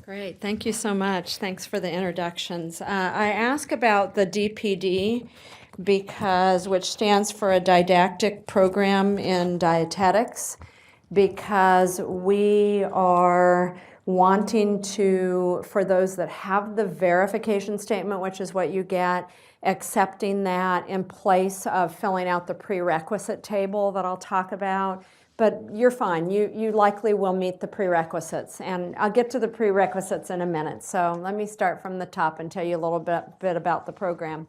Great, thank you so much. Thanks for the introductions. I ask about the DPD which stands for a didactic program in dietetics, because we are wanting to, for those that have the verification statement, which is what you get, accepting that in place of filling out the prerequisite table that I'll talk about. But you're fine. You likely will meet the prerequisites, and I'll get to the prerequisites in a minute. So let me start from the top and tell you a little bit about the program.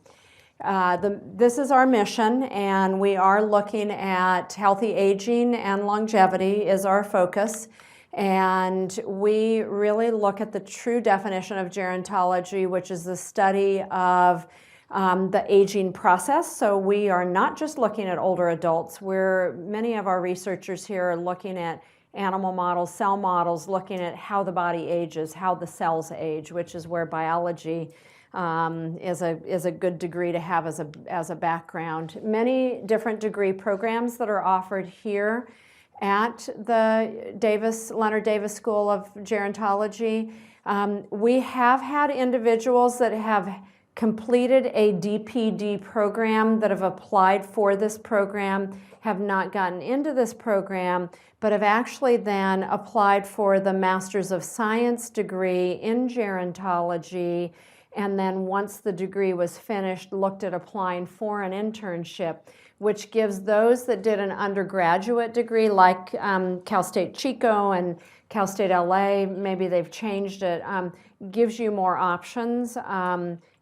This is our mission, and we are looking at healthy aging and longevity is our focus. And we really look at the true definition of gerontology, which is the study of the aging process. So we are not just looking at older adults. Many of our researchers here are looking at animal models, cell models, looking at how the body ages, how the cells age, which is where biology is a good degree to have as a background. Many different degree programs that are offered here at the Leonard Davis School of Gerontology. We have had individuals that have completed a DPD program that have applied for this program, have not gotten into this program, but have actually then applied for the Master's of Science degree in gerontology, and then once the degree was finished, looked at applying for an internship, which gives those that did an undergraduate degree like Cal State Chico and Cal State LA, maybe they've changed it, gives you more options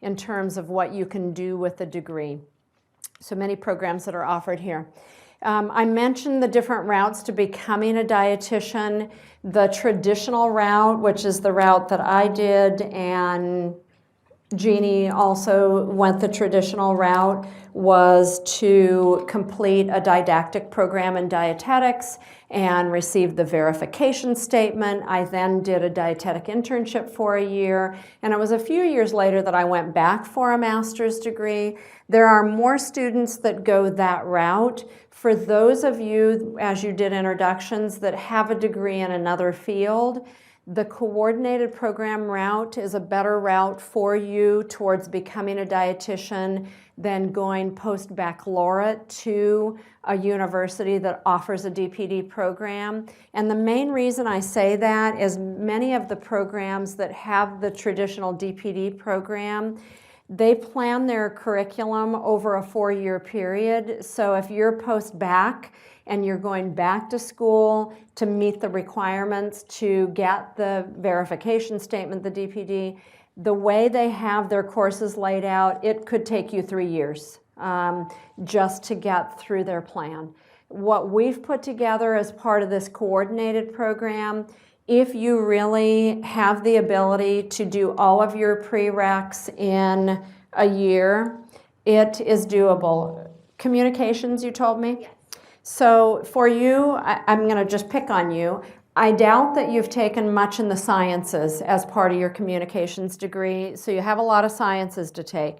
in terms of what you can do with the degree. So many programs that are offered here. I mentioned the different routes to becoming a dietitian. The traditional route, which is the route that I did, and Jeannie also went the traditional route, was to complete a didactic program in dietetics and receive the verification statement. I then did a dietetic internship for a year, and it was a few years later that I went back for a master's degree. There are more students that go that route. For those of you, as you did introductions, that have a degree in another field, the coordinated program route is a better route for you towards becoming a dietitian than going post-baccalaureate to a university that offers a DPD program. And the main reason I say that is many of the programs that have the traditional DPD program, they plan their curriculum over a 4-year period. So if you're post-bac and you're going back to school to meet the requirements to get the verification statement, the DPD, the way they have their courses laid out, it could take you 3 years just to get through their plan. What we've put together as part of this coordinated program, if you really have the ability to do all of your prereqs in a year, it is doable. Communications, you told me? Yes. So for you, I'm going to just pick on you. I doubt that you've taken much in the sciences as part of your communications degree, so you have a lot of sciences to take.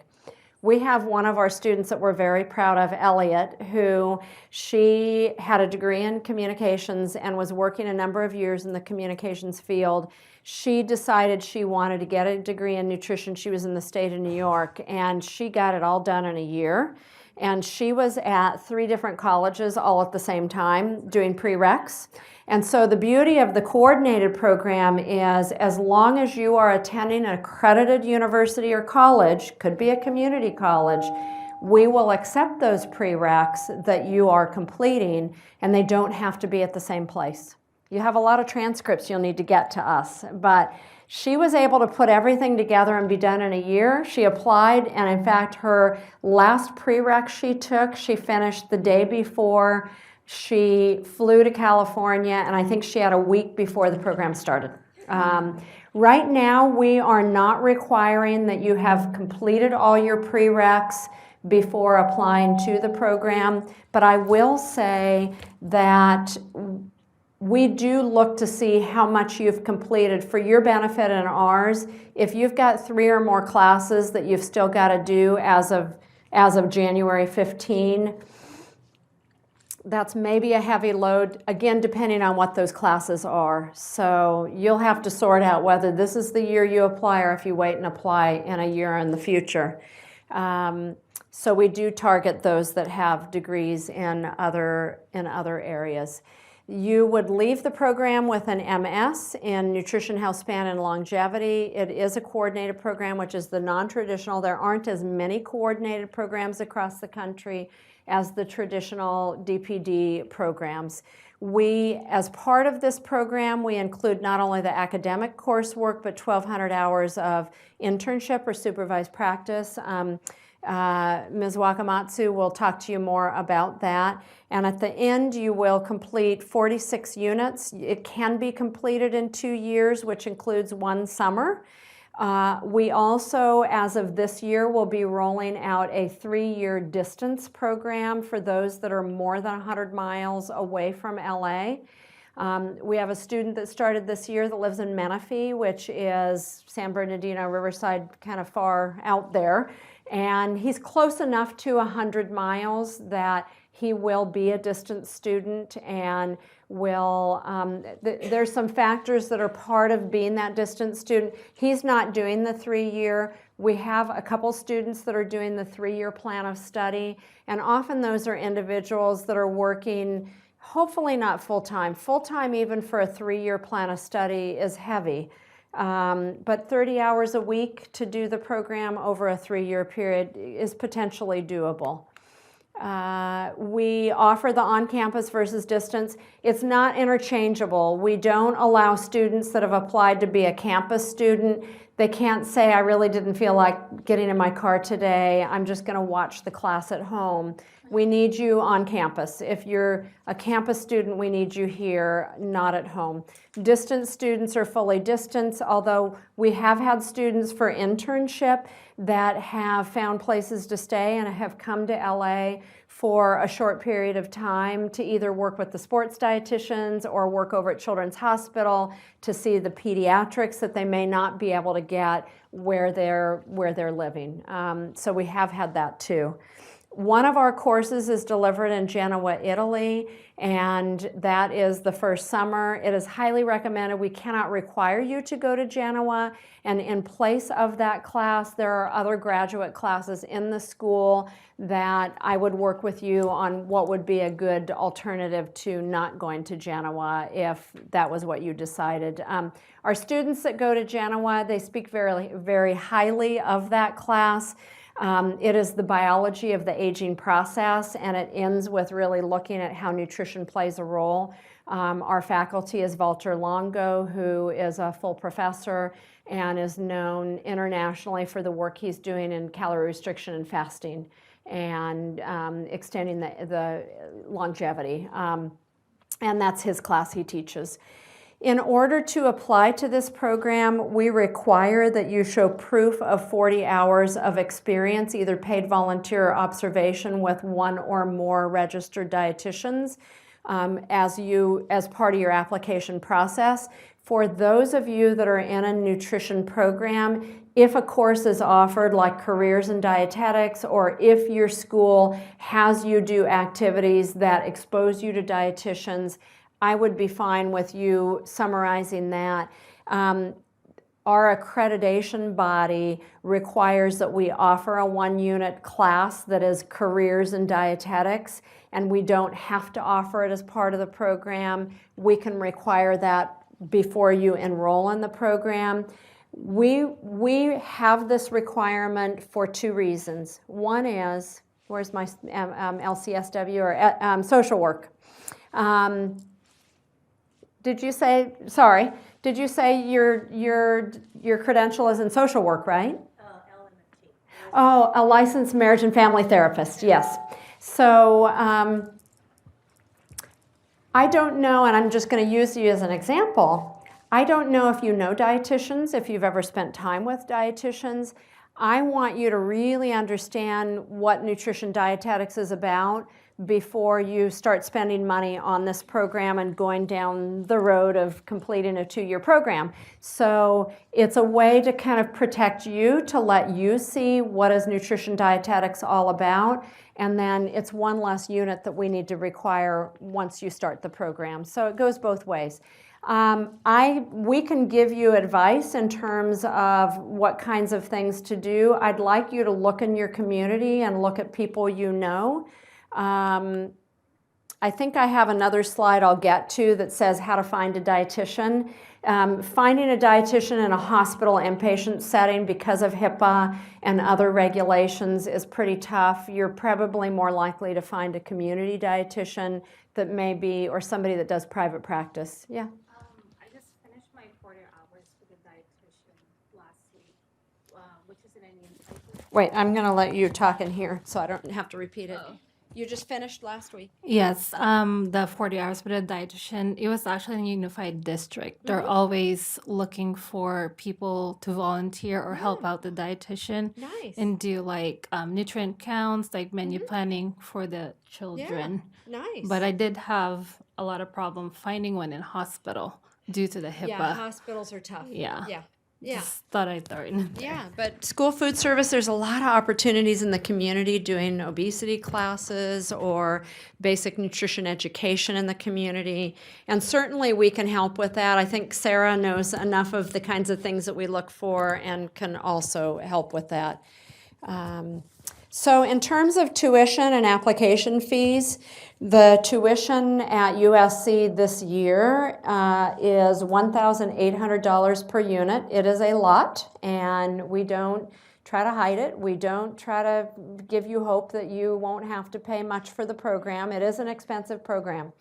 We have one of our students that we're very proud of, Elliot, who she had a degree in communications and was working a number of years in the communications field. She decided she wanted to get a degree in nutrition. She was in the state of New York, and she got it all done in a year. And she was at 3 different colleges all at the same time doing prereqs. And so the beauty of the coordinated program is, as long as you are attending an accredited university or college, could be a community college, we will accept those prereqs that you are completing, and they don't have to be at the same place. You have a lot of transcripts you'll need to get to us, but she was able to put everything together and be done in a year. She applied, and in fact, her last prereq she took, she finished the day before she flew to California, and I think she had a week before the program started. Right now, we are not requiring that you have completed all your prereqs before applying to the program, but I will say that we do look to see how much you've completed for your benefit and ours. If you've got 3 or more classes that you've still got to do as of January 15, that's maybe a heavy load, again, depending on what those classes are. So you'll have to sort out whether this is the year you apply or if you wait and apply in a year in the future. So we do target those that have degrees in other areas. You would leave the program with an MS in nutrition, health span, and longevity. It is a coordinated program, which is the non-traditional. There aren't as many coordinated programs across the country as the traditional DPD programs. We, as part of this program, we include not only the academic coursework, but 1,200 hours of internship or supervised practice. Ms. Wakamatsu will talk to you more about that. And at the end, you will complete 46 units. It can be completed in 2 years, which includes 1 summer. We also, as of this year, will be rolling out a 3-year distance program for those that are more than 100 miles away from LA. We have a student that started this year that lives in Menifee, which is San Bernardino, Riverside, kind of far out there. And he's close enough to 100 miles that he will be a distance student and will, there's some factors that are part of being that distance student. He's not doing the 3-year. We have a couple students that are doing the 3-year plan of study, and often those are individuals that are working, hopefully not full-time. Full-time even for a 3-year plan of study is heavy. But 30 hours a week to do the program over a 3-year period is potentially doable. We offer the on-campus versus distance. It's not interchangeable. We don't allow students that have applied to be a campus student. They can't say, I really didn't feel like getting in my car today. I'm just going to watch the class at home. We need you on campus. If you're a campus student, we need you here, not at home. Distance students are fully distance, although we have had students for internship that have found places to stay and have come to LA for a short period of time to either work with the sports dietitians or work over at Children's Hospital to see the pediatrics that they may not be able to get where they're living. So we have had that too. One of our courses is delivered in Genoa, Italy, and that is the first summer. It is highly recommended. We cannot require you to go to Genoa, and in place of that class, there are other graduate classes in the school that I would work with you on what would be a good alternative to not going to Genoa if that was what you decided. Our students that go to Genoa, they speak very, very highly of that class. It is the biology of the aging process, and it ends with really looking at how nutrition plays a role. Our faculty is Walter Longo, who is a full professor and is known internationally for the work he's doing in calorie restriction and fasting and extending the longevity. And that's his class he teaches. In order to apply to this program, we require that you show proof of 40 hours of experience, either paid volunteer or observation with 1 or more registered dietitians as part of your application process. For those of you that are in a nutrition program, if a course is offered like careers in dietetics, or if your school has you do activities that expose you to dietitians, I would be fine with you summarizing that. Our accreditation body requires that we offer a 1-unit class that is careers in dietetics, and we don't have to offer it as part of the program. We can require that before you enroll in the program. We have this requirement for 2 reasons. One is, where's my LCSW or social work? Did you say your credential is in social work, right? LMT. Oh, a licensed marriage and family therapist, yes. So I don't know, and I'm just going to use you as an example. I don't know if you know dietitians, if you've ever spent time with dietitians. I want you to really understand what nutrition dietetics is about. before you start spending money on this program and going down the road of completing a 2-year program. So it's a way to kind of protect you, to let you see what is nutrition dietetics all about, and then it's one less unit that we need to require once you start the program. So it goes both ways. We can give you advice in terms of what kinds of things to do. I'd like you to look in your community and look at people you know. I think I have another slide I'll get to that says how to find a dietitian. Finding a dietitian in a hospital inpatient setting because of HIPAA and other regulations is pretty tough. You're probably more likely to find a community dietitian that may be, or somebody that does private practice. Yeah? I just finished my 40 hours with a dietitian last week, which is in an Wait, I'm going to let you talk in here so I don't have to repeat it. You just finished last week? Yes, the 40 hours with a dietitian, it was actually in a unified district. They're always looking for people to volunteer or help out the dietitian. Nice. And do like nutrient counts, like menu planning for the children. Yeah, nice. But I did have a lot of problem finding one in hospital due to the HIPAA. Yeah, hospitals are tough. Yeah. Yeah. Yeah. Just thought I'd throw it in there. Yeah, but school food service, there's a lot of opportunities in the community doing obesity classes or basic nutrition education in the community. And certainly we can help with that. I think Sarah knows enough of the kinds of things that we look for and can also help with that. So in terms of tuition and application fees, the tuition at USC this year is $1,800 per unit. It is a lot, and we don't try to hide it. We don't try to give you hope that you won't have to pay much for the program. It is an expensive program.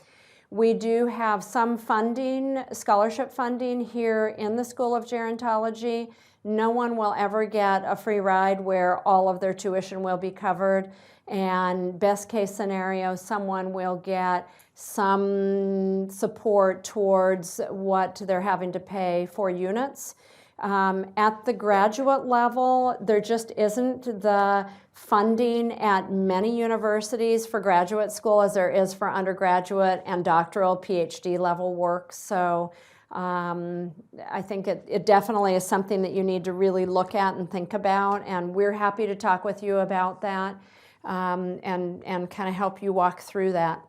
We do have some funding, scholarship funding here in the School of Gerontology. No one will ever get a free ride where all of their tuition will be covered. And best case scenario, someone will get some support towards what they're having to pay for units. At the graduate level, there just isn't the funding at many universities for graduate school as there is for undergraduate and doctoral PhD level work. So I think it definitely is something that you need to really look at and think about, and we're happy to talk with you about that and kind of help you walk through that.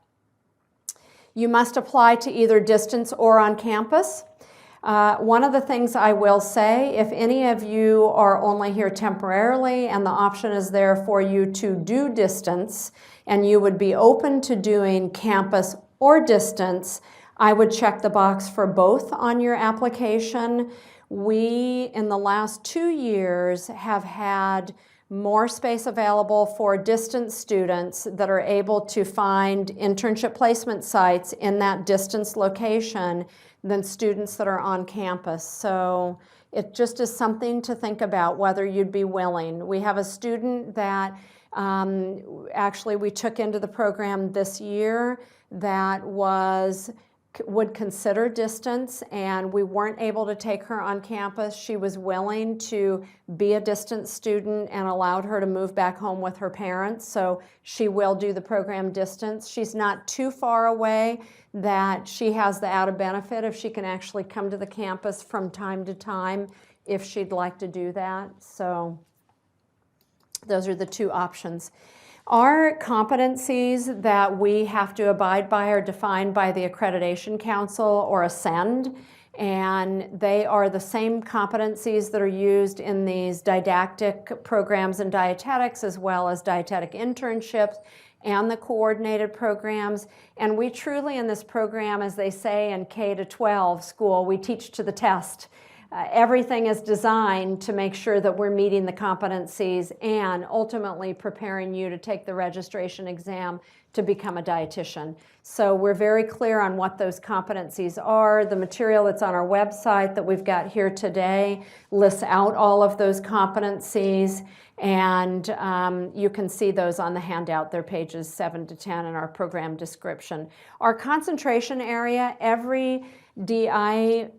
You must apply to either distance or on campus. One of the things I will say, if any of you are only here temporarily and the option is there for you to do distance and you would be open to doing campus or distance, I would check the box for both on your application. We, in the last 2 years, have had more space available for distance students that are able to find internship placement sites in that distance location than students that are on campus. So it just is something to think about whether you'd be willing. We have a student that actually we took into the program this year that would consider distance, and we weren't able to take her on campus. She was willing to be a distance student and allowed her to move back home with her parents, so she will do the program distance. She's not too far away that she has the added benefit if she can actually come to the campus from time to time if she'd like to do that. So those are the two options. Our competencies that we have to abide by are defined by the Accreditation Council, or ASCEND, and they are the same competencies that are used in these didactic programs in dietetics as well as dietetic internships and the coordinated programs. And we truly in this program, as they say in K-12 school, we teach to the test. Everything is designed to make sure that we're meeting the competencies and ultimately preparing you to take the registration exam to become a dietitian. So we're very clear on what those competencies are. The material that's on our website that we've got here today lists out all of those competencies, and you can see those on the handout. They're pages 7 to 10 in our program description. Our concentration area, every DI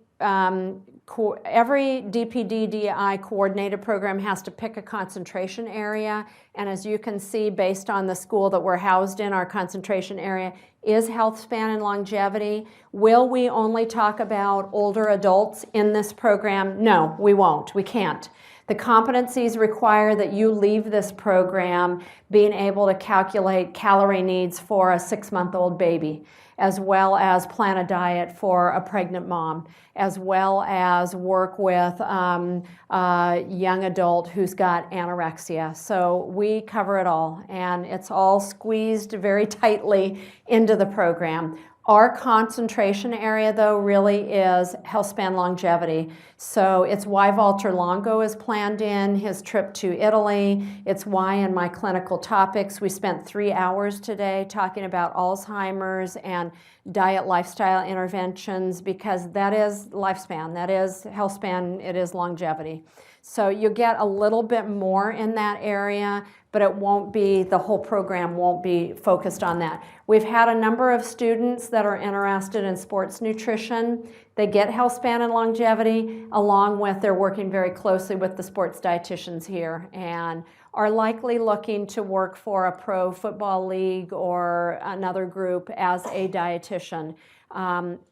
every DPD DI coordinated program has to pick a concentration area, and as you can see, based on the school that we're housed in, our concentration area is health span and longevity. Will we only talk about older adults in this program? No, we won't. We can't. The competencies require that you leave this program being able to calculate calorie needs for a 6-month-old baby, as well as plan a diet for a pregnant mom, as well as work with a young adult who's got anorexia. So we cover it all, and it's all squeezed very tightly into the program. Our concentration area, though, really is health span longevity. So it's why Walter Longo is planned in, his trip to Italy. It's why in my clinical topics we spent 3 hours today talking about Alzheimer's and diet lifestyle interventions, because that is lifespan, that is health span, it is longevity. So you get a little bit more in that area, but it won't be, the whole program won't be focused on that. We've had a number of students that are interested in sports nutrition. They get health span and longevity, along with they're working very closely with the sports dietitians here, and are likely looking to work for a pro football league or another group as a dietitian.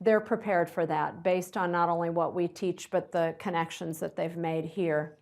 They're prepared for that based on not only what we teach, but the connections that they've made here.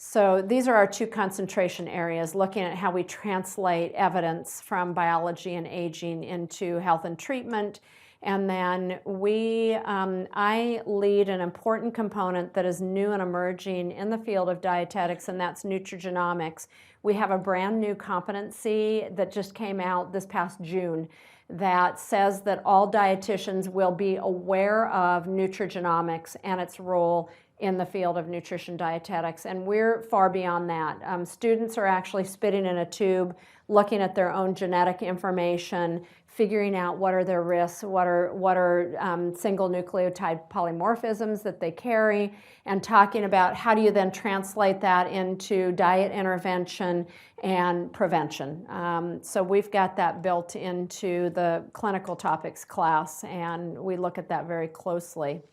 So these are our 2 concentration areas, looking at how we translate evidence from biology and aging into health and treatment. And then I lead an important component that is new and emerging in the field of dietetics, and that's nutrigenomics. We have a brand new competency that just came out this past June that says that all dietitians will be aware of nutrigenomics and its role in the field of nutrition dietetics, and we're far beyond that. Students are actually spitting in a tube, looking at their own genetic information, figuring out what are their risks, what are single nucleotide polymorphisms that they carry, and talking about how do you then translate that into diet intervention and prevention. So we've got that built into the clinical topics class, and we look at that very closely.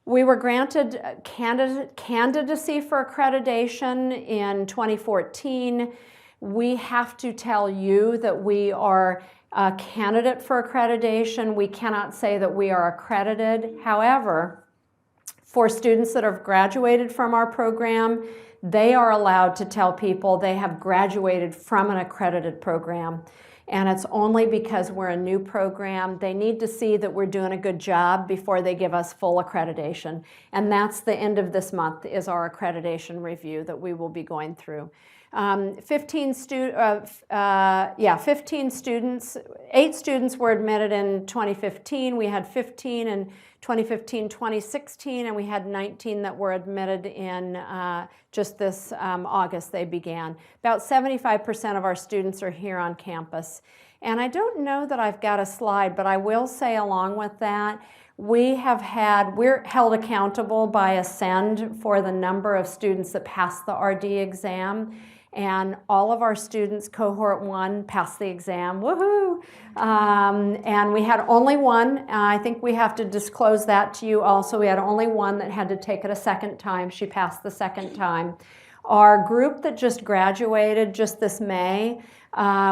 We were granted candidacy for accreditation in 2014. We have to tell you that we are a candidate for accreditation. We cannot say that we are accredited. However, for students that have graduated from our program, they are allowed to tell people they have graduated from an accredited program. And it's only because we're a new program. They need to see that we're doing a good job before they give us full accreditation. And that's the end of this month is our accreditation review that we will be going through. 15 students, 8 students were admitted in 2015. We had 15 in 2015, 2016, and we had 19 that were admitted in just this August they began. About 75% of our students are here on campus. And I don't know that I've got a slide, but I will say along with that, we're held accountable by Ascend for the number of students that pass the RD exam. And all of our students, cohort 1, passed the exam, woohoo! And we had only one, I think we have to disclose that to you also, we had only one that had to take it a second time. She passed the second time. Our group that just graduated just this May,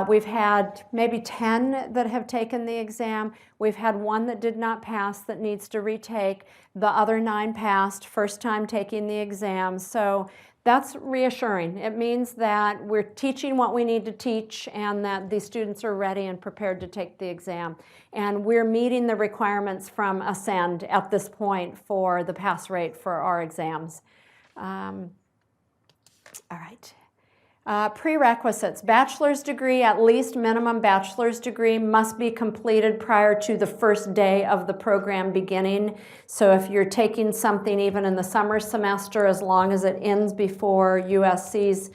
we've had maybe 10 that have taken the exam. We've had one that did not pass that needs to retake. The other 9 passed, first time taking the exam. So that's reassuring. It means that we're teaching what we need to teach and that the students are ready and prepared to take the exam. And we're meeting the requirements from Ascend at this point for the pass rate for our exams. All right. Prerequisites. Bachelor's degree, at least minimum bachelor's degree, must be completed prior to the first day of the program beginning. So if you're taking something even in the summer semester, as long as it ends before USC's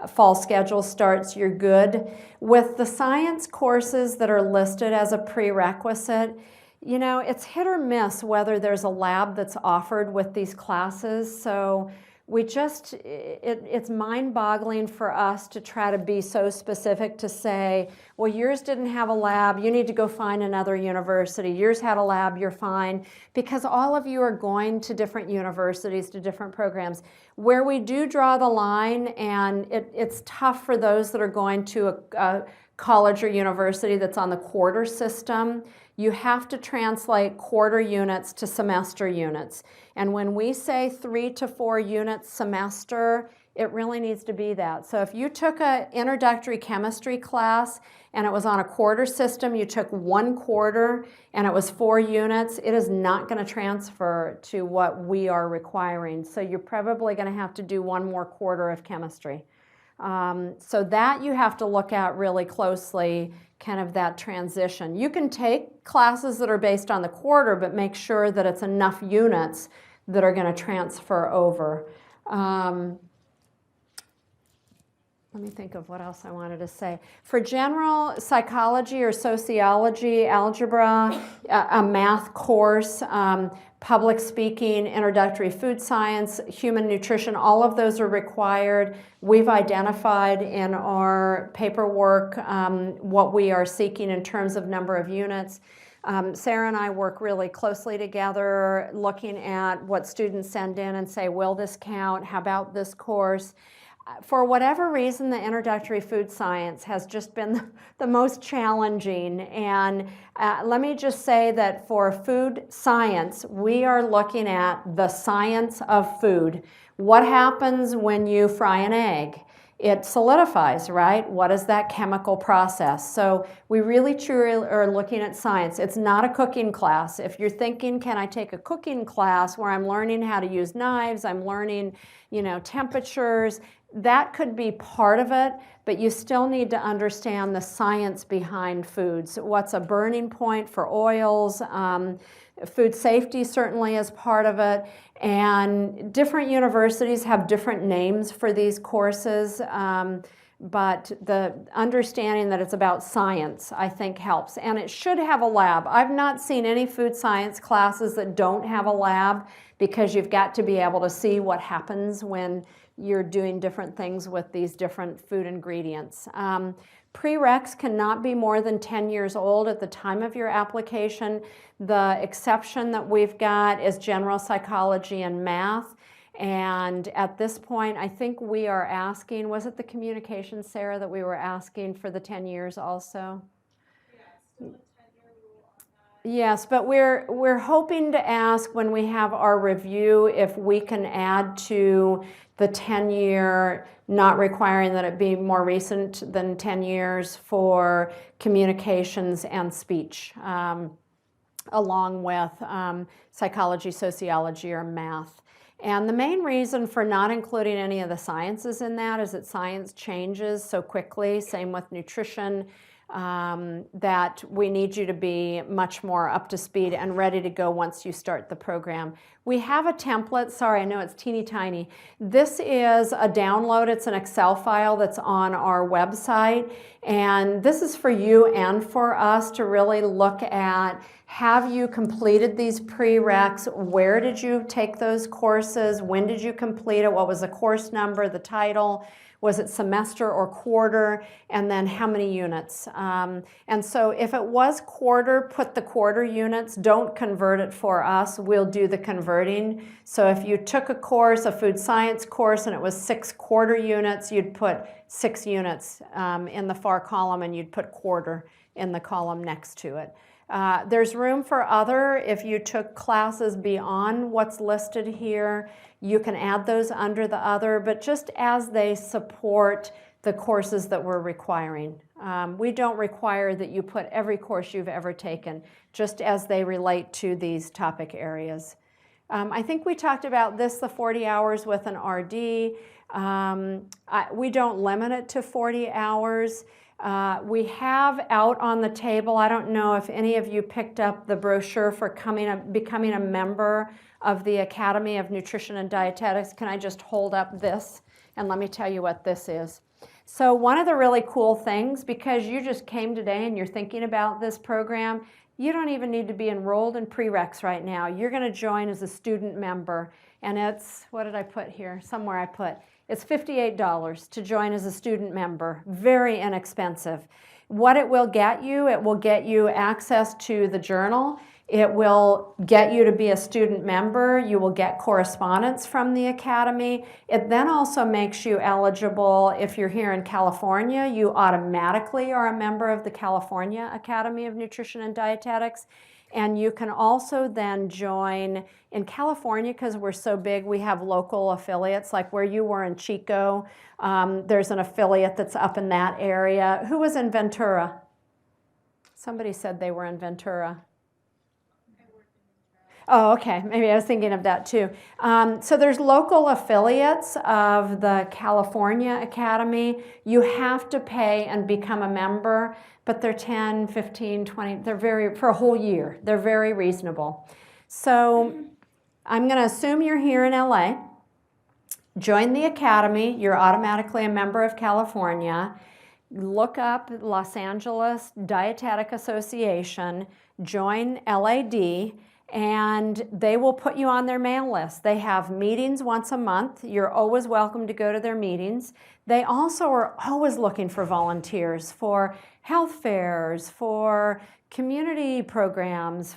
fall schedule starts, you're good. With the science courses that are listed as a prerequisite, you know, it's hit or miss whether there's a lab that's offered with these classes. So it's mind-boggling for us to try to be so specific to say, well, yours didn't have a lab, you need to go find another university. Yours had a lab, you're fine. Because all of you are going to different universities, to different programs. Where we do draw the line, and it's tough for those that are going to a college or university that's on the quarter system, you have to translate quarter units to semester units. And when we say 3 to 4 units semester, it really needs to be that. So if you took an introductory chemistry class and it was on a quarter system, you took 1 quarter and it was 4 units, it is not going to transfer to what we are requiring. So you're probably going to have to do 1 more quarter of chemistry. So that you have to look at really closely, kind of that transition. You can take classes that are based on the quarter, but make sure that it's enough units that are going to transfer over. Let me think of what else I wanted to say. For general psychology or sociology, algebra, a math course, public speaking, introductory food science, human nutrition, all of those are required. We've identified in our paperwork what we are seeking in terms of number of units. Sarah and I work really closely together, looking at what students send in and say, will this count? How about this course? For whatever reason, the introductory food science has just been the most challenging. And let me just say that for food science, we are looking at the science of food. What happens when you fry an egg? It solidifies, right? What is that chemical process? So we really truly are looking at science. It's not a cooking class. If you're thinking, can I take a cooking class where I'm learning how to use knives, I'm learning, temperatures, that could be part of it, but you still need to understand the science behind foods. What's a burning point for oils? Food safety certainly is part of it. And different universities have different names for these courses, but the understanding that it's about science, I think, helps. And it should have a lab. I've not seen any food science classes that don't have a lab, because you've got to be able to see what happens when you're doing different things with these different food ingredients. Prereqs cannot be more than 10 years old at the time of your application. The exception that we've got is general psychology and math. And at this point, I think we are asking, was it the communication, Sarah, that we were asking for the 10 years also? Yes, but we're hoping to ask when we have our review if we can add to the 10-year, not requiring that it be more recent than 10 years, for communications and speech, along with psychology, sociology, or math. And the main reason for not including any of the sciences in that is that science changes so quickly, same with nutrition, that we need you to be much more up to speed and ready to go once you start the program. We have a template. Sorry, I know it's teeny tiny. This is a download. It's an Excel file that's on our website. And this is for you and for us to really look at, have you completed these prereqs? Where did you take those courses? When did you complete it? What was the course number, the title? Was it semester or quarter? And then how many units? And so if it was quarter, put the quarter units. Don't convert it for us. We'll do the converting. So if you took a course, a food science course, and it was 6 quarter units, you'd put 6 units in the far column, and you'd put quarter in the column next to it. There's room for other. If you took classes beyond what's listed here, you can add those under the other, but just as they support the courses that we're requiring. We don't require that you put every course you've ever taken, just as they relate to these topic areas. I think we talked about this, the 40 hours with an RD. We don't limit it to 40 hours. We have out on the table, I don't know if any of you picked up the brochure for becoming a member of the Academy of Nutrition and Dietetics. Can I just hold up this and let me tell you what this is? So one of the really cool things, because you just came today and you're thinking about this program, You don't even need to be enrolled in prereqs right now. You're going to join as a student member, and it's, what did I put here? Somewhere I put, it's $58 to join as a student member. Very inexpensive. What it will get you access to the journal. It will get you to be a student member. You will get correspondence from the Academy. It then also makes you eligible, if you're here in California, you automatically are a member of the California Academy of Nutrition and Dietetics. And you can also then join in California, because we're so big, we have local affiliates, like where you were in Chico. There's an affiliate that's up in that area. Who was in Ventura? Somebody said they were in Ventura. Oh, okay. Maybe I was thinking of that too. So there's local affiliates of the California Academy. You have to pay and become a member, but they're 10, 15, 20, for a whole year. They're very reasonable. So I'm going to assume you're here in LA. Join the Academy. You're automatically a member of California. Look up Los Angeles Dietetic Association. Join LAD. And they will put you on their mail list. They have meetings once a month. You're always welcome to go to their meetings. They also are always looking for volunteers for health fairs, for community programs,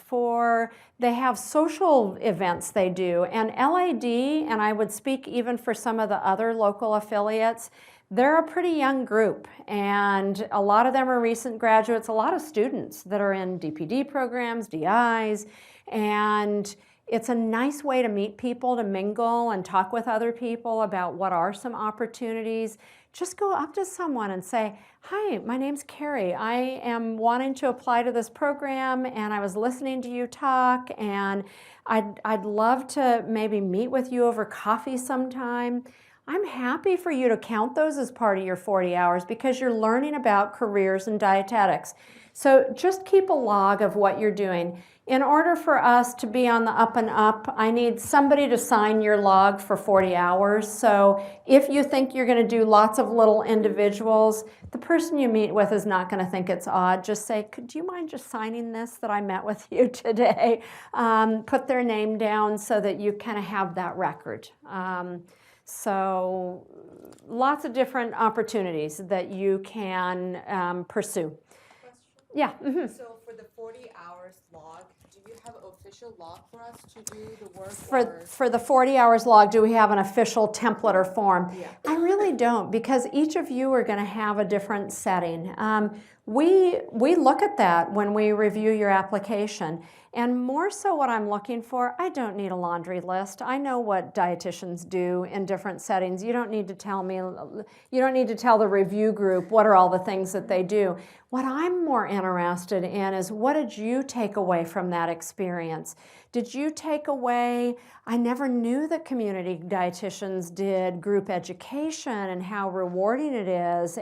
they have social events they do. And LAD, and I would speak even for some of the other local affiliates, they're a pretty young group, and a lot of them are recent graduates, a lot of students that are in DPD programs, DIs, and it's a nice way to meet people, to mingle and talk with other people about what are some opportunities. Just go up to someone and say, hi, my name's Carrie. I am wanting to apply to this program, and I was listening to you talk, and I'd love to maybe meet with you over coffee sometime. I'm happy for you to count those as part of your 40 hours because you're learning about careers in dietetics. So just keep a log of what you're doing. In order for us to be on the up and up, I need somebody to sign your log for 40 hours. So if you think you're going to do lots of little individuals, the person you meet with is not going to think it's odd. Just say, could you mind just signing this that I met with you today? Put their name down so that you kind of have that record. So lots of different opportunities that you can pursue. Question. Yeah. Mm-hmm. So for the 40 hours log, do you have an official log for us to do the work? For the 40 hours log, do we have an official template or form? Yeah. I really don't, because each of you are going to have a different setting. We look at that when we review your application. And more so what I'm looking for, I don't need a laundry list. I know what dietitians do in different settings. You don't need to tell me, you don't need to tell the review group what are all the things that they do. What I'm more interested in is, what did you take away from that experience? Did you take away, I never knew that community dietitians did group education and how rewarding it is.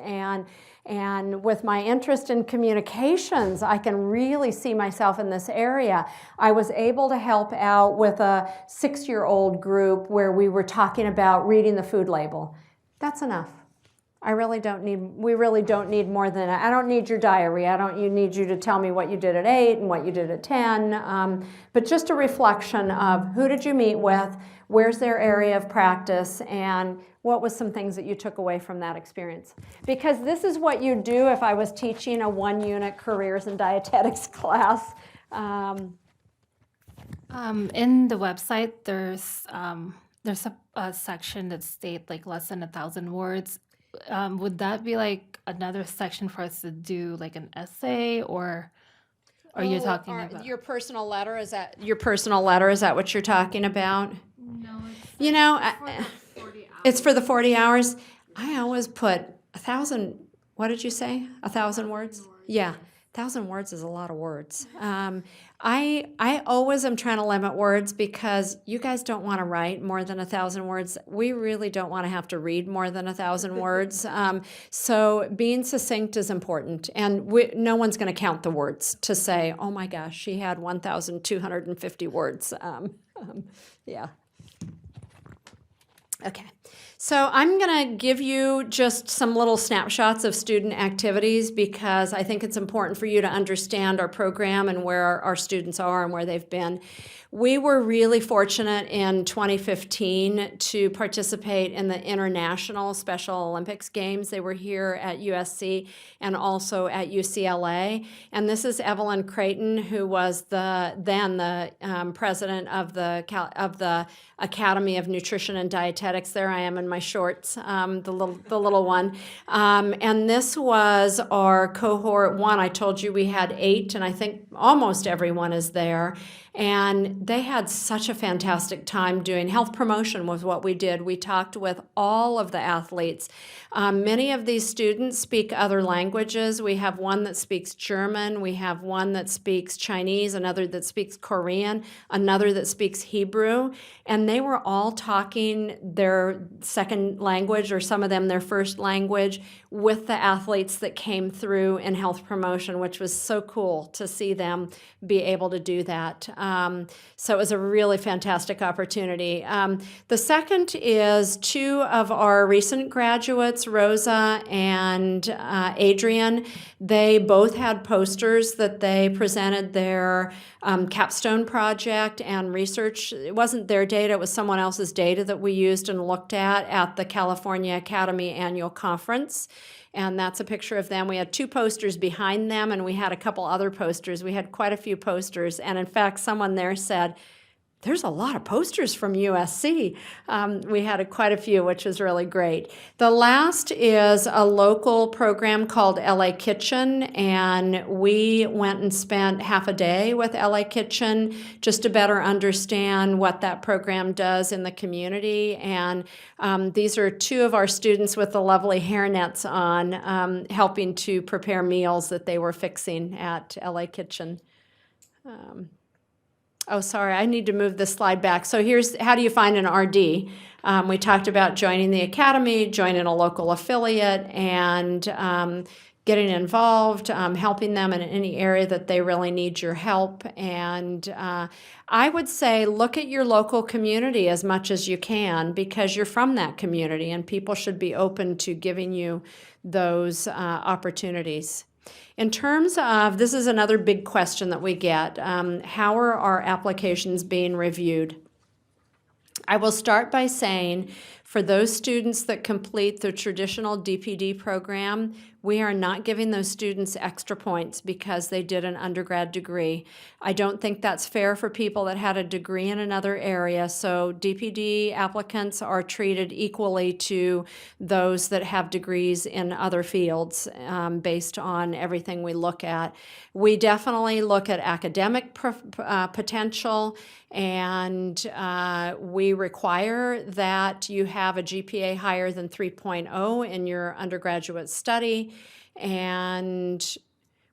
And with my interest in communications, I can really see myself in this area. I was able to help out with a 6-year-old group where we were talking about reading the food label. That's enough. We really don't need more than that. I don't need your diary. Need you to tell me what you did at 8 and what you did at 10. But just a reflection of who did you meet with, where's their area of practice, and what was some things that you took away from that experience. Because this is what you do if I was teaching a 1-unit careers in dietetics class. In the website, there's a section that states like less than 1,000 words. Would that be like another section for us to do like an essay, or are you talking about your personal letter? Is that your personal letter? Is that what you're talking about? No, It's for the 40 hours. I always put 1,000. What did you say? 1,000 words? Yeah. 1,000 words is a lot of words. I always am trying to limit words because you guys don't want to write more than 1,000 words. We really don't want to have to read more than 1,000 words. So being succinct is important, and no one's going to count the words to say, oh my gosh, she had 1,250 words. Yeah. Okay. So I'm going to give you just some little snapshots of student activities because I think it's important for you to understand our program and where our students are and where they've been. We were really fortunate in 2015 to participate in the International Special Olympics Games. They were here at USC and also at UCLA. And this is Evelyn Creighton, who was then the president of the Academy of Nutrition and Dietetics. There I am in my shorts, the little one. And this was our cohort 1. I told you we had 8, and I think almost everyone is there. And they had such a fantastic time doing health promotion was what we did. We talked with all of the athletes. Many of these students speak other languages. We have one that speaks German. We have one that speaks Chinese, another that speaks Korean, another that speaks Hebrew. And they were all talking their second language, or some of them their first language, with the athletes that came through in health promotion, which was so cool to see them be able to do that. So it was a really fantastic opportunity. The second is 2 of our recent graduates, Rosa and Adrian. They both had posters that they presented their capstone project and research. It wasn't their data, it was someone else's data that we used and looked at the California Academy Annual Conference. And that's a picture of them. We had 2 posters behind them, and we had a couple other posters. We had quite a few posters. And in fact, someone there said, there's a lot of posters from USC. We had quite a few, which was really great. The last is a local program called LA Kitchen, and we went and spent half a day with LA Kitchen just to better understand what that program does in the community. And these are 2 of our students with the lovely hairnets on, helping to prepare meals that they were fixing at LA Kitchen. Oh, sorry, I need to move this slide back. So here's how do you find an RD? We talked about joining the academy, joining a local affiliate, and getting involved, helping them in any area that they really need your help. And I would say look at your local community as much as you can because you're from that community and people should be open to giving you those opportunities. In terms of, this is another big question that we get, how are our applications being reviewed? I will start by saying for those students that complete the traditional DPD program, we are not giving those students extra points because they did an undergrad degree. I don't think that's fair for people that had a degree in another area, so DPD applicants are treated equally to those that have degrees in other fields based on everything we look at. We definitely look at academic potential, and we require that you have a GPA higher than 3.0 in your undergraduate study. And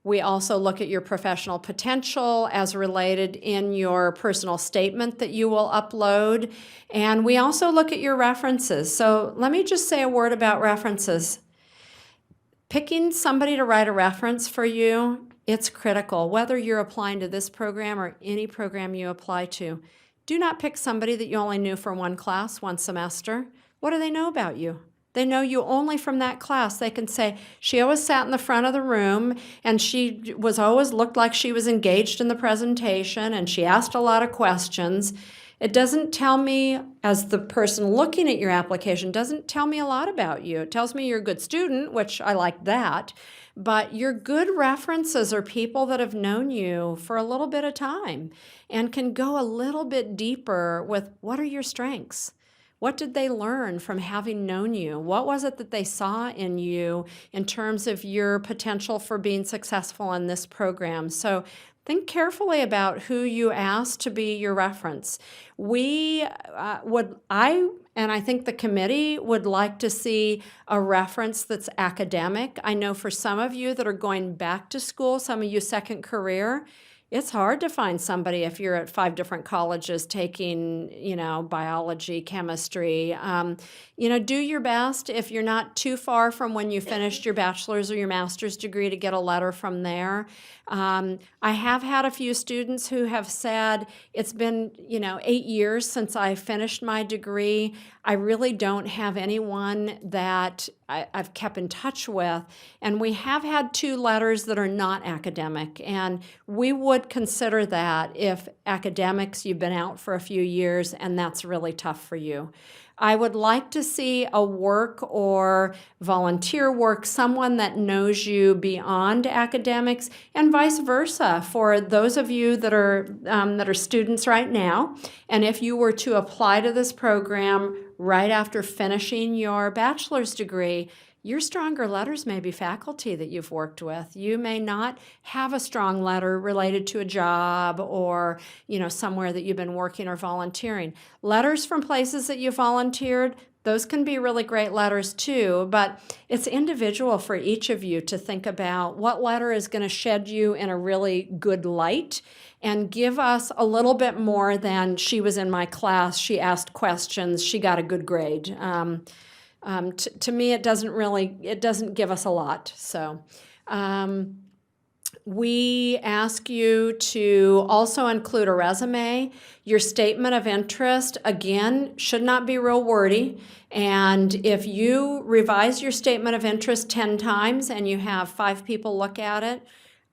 we also look at your professional potential as related in your personal statement that you will upload. And we also look at your references. So let me just say a word about references. Picking somebody to write a reference for you, it's critical, whether you're applying to this program or any program you apply to. Do not pick somebody that you only knew for one class, one semester. What do they know about you? They know you only from that class. They can say, she always sat in the front of the room and she was always looked like she was engaged in the presentation and she asked a lot of questions. It doesn't tell me, as the person looking at your application, doesn't tell me a lot about you. It tells me you're a good student, which I like that, but your good references are people that have known you for a little bit of time and can go a little bit deeper with what are your strengths? What did they learn from having known you? What was it that they saw in you in terms of your potential for being successful in this program? So think carefully about who you ask to be your reference. And I think the committee would like to see a reference that's academic. I know for some of you that are going back to school, some of you second career, it's hard to find somebody if you're at 5 different colleges taking, biology, chemistry. Do your best if you're not too far from when you finished your bachelor's or your master's degree to get a letter from there. I have had a few students who have said, it's been, 8 years since I finished my degree. I really don't have anyone that I've kept in touch with. And we have had 2 letters that are not academic. And we would consider that if academics, you've been out for a few years and that's really tough for you. I would like to see a work or volunteer work, someone that knows you beyond academics, and vice versa for those of you that are students right now. And if you were to apply to this program right after finishing your bachelor's degree, your stronger letters may be faculty that you've worked with. You may not have a strong letter related to a job or, somewhere that you've been working or volunteering. Letters from places that you volunteered, those can be really great letters too, but it's individual for each of you to think about what letter is going to shed you in a really good light and give us a little bit more than she was in my class, she asked questions, she got a good grade. To me, it doesn't give us a lot. So we ask you to also include a resume. Your statement of interest, again, should not be real wordy. And if you revise your statement of interest 10 times and you have 5 people look at it,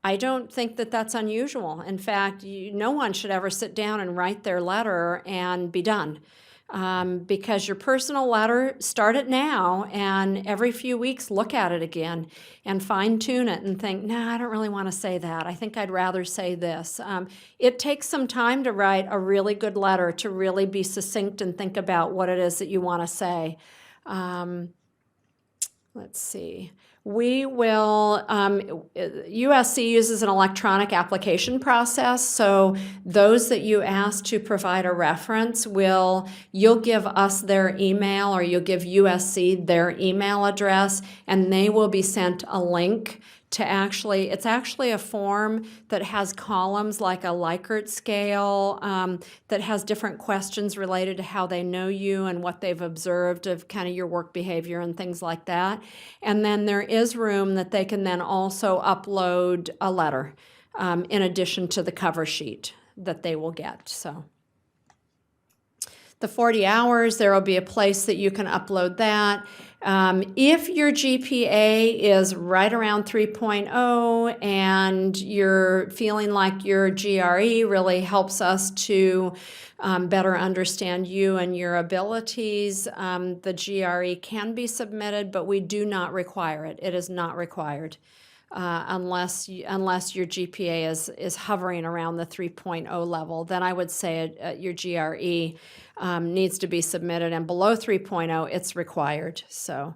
I don't think that that's unusual. In fact, no one should ever sit down and write their letter and be done. Because your personal letter, start it now, and every few weeks look at it again and fine-tune it and think, I don't really want to say that. I think I'd rather say this. It takes some time to write a really good letter, to really be succinct and think about what it is that you want to say. Let's see. We will, USC uses an electronic application process, so those that you ask to provide a reference you'll give us their email, or you'll give USC their email address, and they will be sent a link to it's actually a form that has columns like a Likert scale, that has different questions related to how they know you and what they've observed of kind of your work behavior and things like that. And then there is room that they can then also upload a letter in addition to the cover sheet that they will get. So the 40 hours, there will be a place that you can upload that. If your GPA is right around 3.0 and you're feeling like your GRE really helps us to better understand you and your abilities, the GRE can be submitted, but we do not require it. It is not required. Unless your GPA is hovering around the 3.0 level, then I would say your GRE needs to be submitted, and below 3.0, it's required. So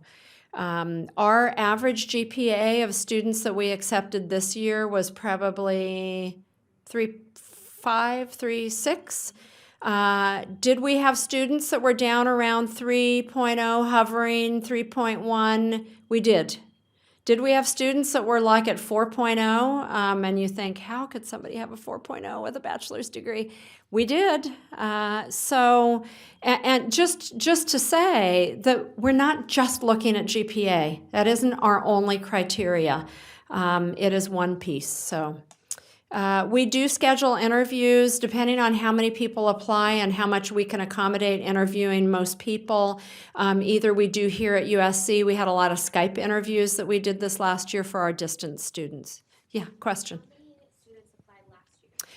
our average GPA of students that we accepted this year was probably 3.5, 3.6. Did we have students that were down around 3.0, hovering 3.1? We did. Did we have students that were like at 4.0? And you think, how could somebody have a 4.0 with a bachelor's degree? We did. So just to say that we're not just looking at GPA. That isn't our only criteria. It is one piece. So we do schedule interviews depending on how many people apply and how much we can accommodate interviewing most people. Either we do here at USC. We had a lot of Skype interviews that we did this last year for our distance students. Yeah, question.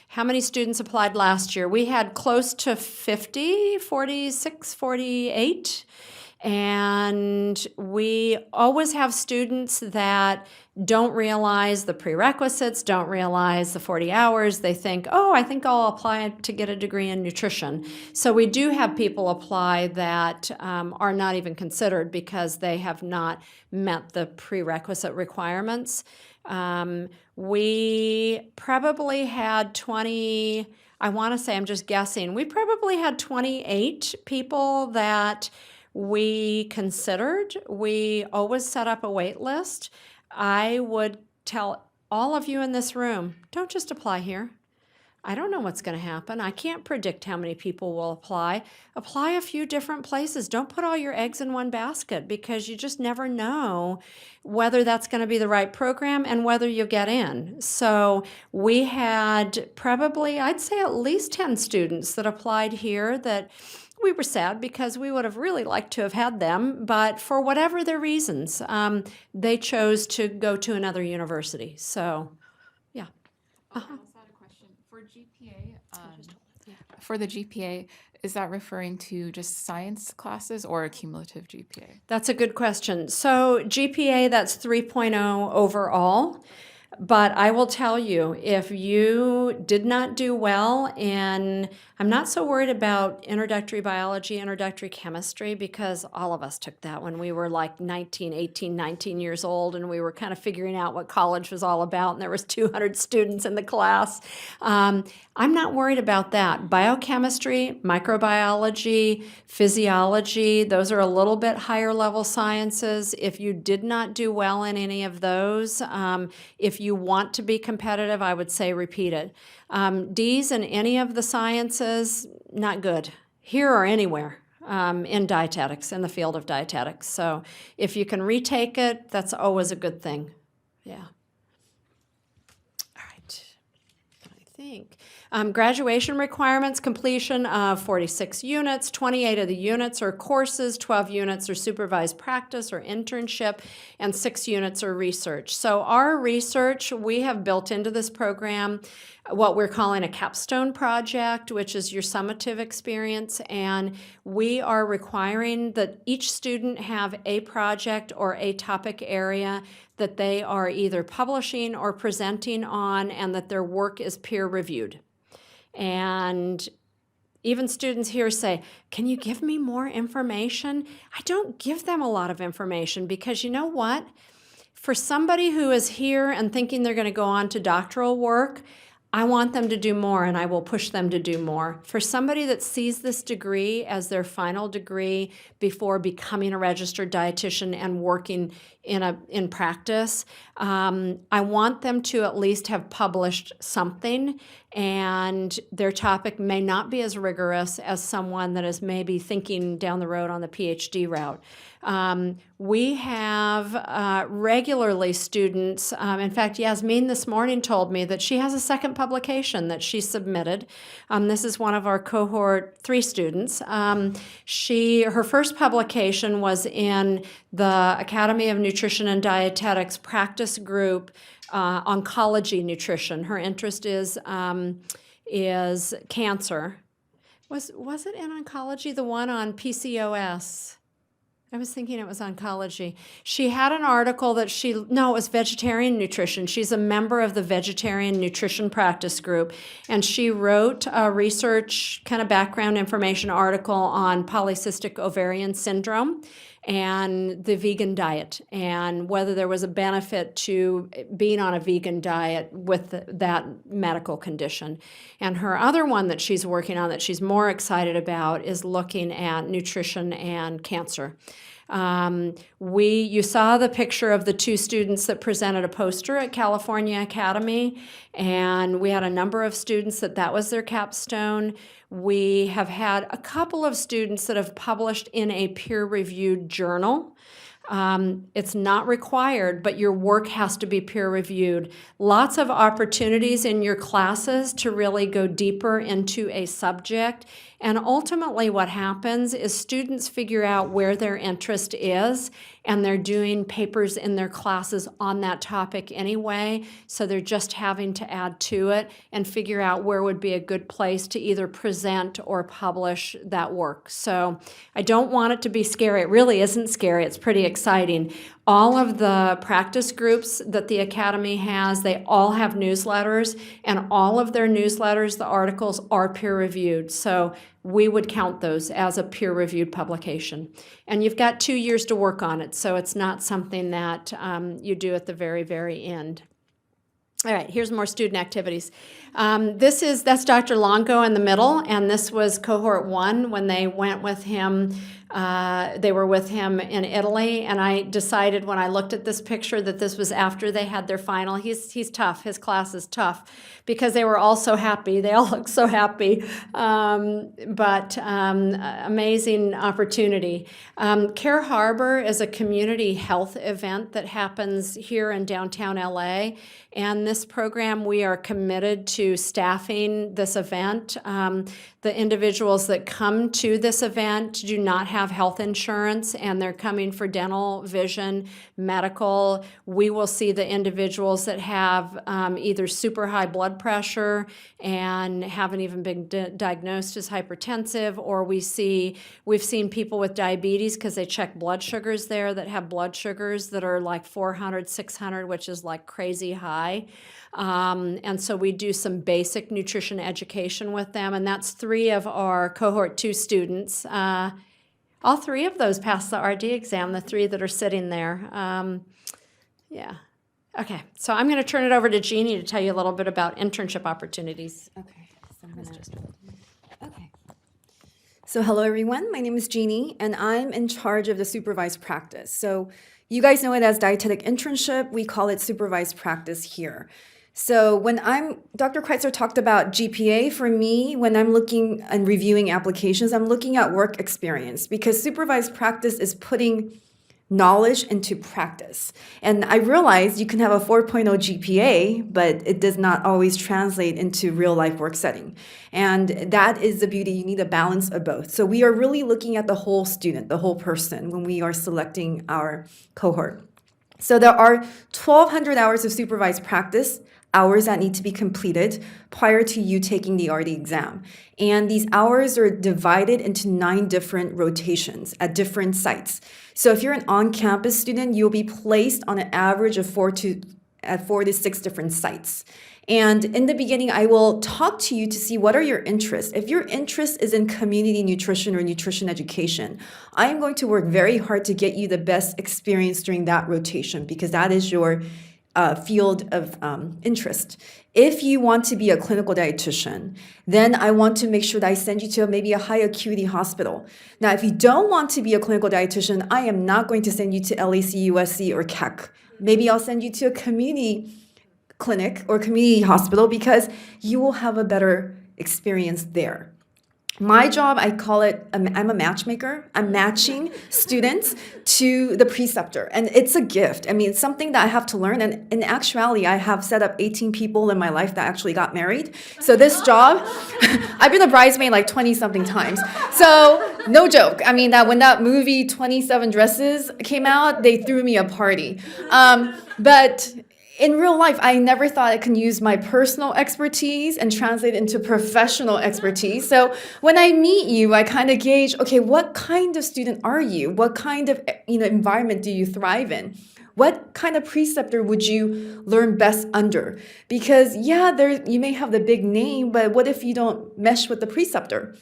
How many students applied last year? We had close to 50, 46, 48. And we always have students that don't realize the prerequisites, don't realize the 40 hours. They think, I think I'll apply to get a degree in nutrition. So we do have people apply that are not even considered because they have not met the prerequisite requirements. We probably had 20, I want to say, I'm just guessing, we probably had 28 people that we considered. We always set up a wait list. I would tell all of you in this room, don't just apply here. I don't know what's going to happen. I can't predict how many people will apply. Apply a few different places. Don't put all your eggs in one basket because you just never know whether that's going to be the right program and whether you'll get in. So we had probably, I'd say at least 10 students that applied here that we were sad because we would have really liked to have had them, but for whatever their reasons, they chose to go to another university. So, yeah. I also had a question. For GPA, for the GPA, is that referring to just science classes or a cumulative GPA? That's a good question. So GPA, that's 3.0 overall. But I will tell you, if you did not do well in, I'm not so worried about introductory biology, introductory chemistry, because all of us took that when we were like 19, 18, 19 years old, and we were kind of figuring out what college was all about, and there was 200 students in the class. I'm not worried about that. Biochemistry, microbiology, physiology, those are a little bit higher level sciences. If you did not do well in any of those, if you want to be competitive, I would say repeat it. D's in any of the sciences, not good, here or anywhere. In dietetics, in the field of dietetics. So if you can retake it, that's always a good thing. Yeah. All right. I think. Graduation requirements, completion of 46 units, 28 of the units are courses, 12 units are supervised practice or internship, and 6 units are research. So our research, we have built into this program what we're calling a capstone project, which is your summative experience, and we are requiring that each student have a project or a topic area that they are either publishing or presenting on, and that their work is peer reviewed. And even students here say, can you give me more information? I don't give them a lot of information because you know what? For somebody who is here and thinking they're going to go on to doctoral work, I want them to do more, and I will push them to do more. For somebody that sees this degree as their final degree before becoming a registered dietitian and working in practice, I want them to at least have published something, and their topic may not be as rigorous as someone that is maybe thinking down the road on the PhD route. We have regularly students, in fact, Yasmin this morning told me that she has a second publication that she submitted. This is one of our cohort 3 students. Her first publication was in the Academy of Nutrition and Dietetics practice group, oncology nutrition. Her interest is cancer. Was it in oncology, the one on PCOS? I was thinking it was oncology. She had an article that no, it was vegetarian nutrition. She's a member of the vegetarian nutrition practice group, and she wrote a research kind of background information article on polycystic ovarian syndrome and the vegan diet, and whether there was a benefit to being on a vegan diet with that medical condition. And her other one that she's working on that she's more excited about is looking at nutrition and cancer. You saw the picture of the 2 students that presented a poster at California Academy, and we had a number of students that was their capstone. We have had a couple of students that have published in a peer-reviewed journal. It's not required, but your work has to be peer-reviewed. Lots of opportunities in your classes to really go deeper into a subject. And ultimately what happens is students figure out where their interest is, and they're doing papers in their classes on that topic anyway, so they're just having to add to it and figure out where would be a good place to either present or publish that work. So I don't want it to be scary. It really isn't scary. It's pretty exciting. All of the practice groups that the Academy has, they all have newsletters, and all of their newsletters, the articles, are peer-reviewed. So we would count those as a peer-reviewed publication. And you've got 2 years to work on it, so it's not something that you do at the very, very end. All right, here's more student activities. That's Dr. Longo in the middle, and this was cohort 1 when they went with him They were with him in Italy, and I decided when I looked at this picture that this was after they had their final. He's tough. His class is tough because they were all so happy. They all look so happy. Amazing opportunity. Care Harbor is a community health event that happens here in downtown LA. And this program, we are committed to staffing this event. The individuals that come to this event do not have health insurance, and they're coming for dental, vision, medical. We will see the individuals that have either super high blood pressure and haven't even been diagnosed as hypertensive, or we've seen people with diabetes because they check blood sugars there that have blood sugars that are like 400, 600, which is like crazy high. And so we do some basic nutrition education with them, and that's 3 of our cohort 2 students. All 3 of those passed the RD exam, the 3 that are sitting there. Yeah. Okay, so I'm going to turn it over to Jeannie to tell you a little bit about internship opportunities. Okay, so hello everyone, my name is Jeannie, and I'm in charge of the supervised practice. So you guys know it as dietetic internship, we call it supervised practice here. So Dr. Kreitzer talked about GPA. For me, when I'm looking and reviewing applications, I'm looking at work experience because supervised practice is putting knowledge into practice. And I realize you can have a 4.0 GPA, but it does not always translate into real life work setting. And that is the beauty. You need a balance of both. So we are really looking at the whole student, the whole person when we are selecting our cohort. So there are 1,200 hours of supervised practice hours that need to be completed prior to you taking the RD exam. And these hours are divided into 9 different rotations at different sites. So if you're an on-campus student, you'll be placed on an average of 4 to 6 different sites. And in the beginning, I will talk to you to see what are your interests. If your interest is in community nutrition or nutrition education, I am going to work very hard to get you the best experience during that rotation because that is your field of interest. If you want to be a clinical dietitian, then I want to make sure that I send you to maybe a high acuity hospital. Now, if you don't want to be a clinical dietitian, I am not going to send you to LAC, USC, or CAC. Maybe I'll send you to a community clinic or community hospital because you will have a better experience there. My job, I call it, I'm a matchmaker. I'm matching students to the preceptor. And it's a gift. I mean, it's something that I have to learn. And in actuality, I have set up 18 people in my life that actually got married. So this job, I've been a bridesmaid like 20-something times. So no joke. I mean, that when that movie 27 Dresses came out, they threw me a party. But in real life, I never thought I can use my personal expertise and translate into professional expertise. So when I meet you, I kind of gauge, okay, what kind of student are you? What kind of environment do you thrive in? What kind of preceptor would you learn best under? Because you may have the big name, but what if you don't mesh with the preceptor?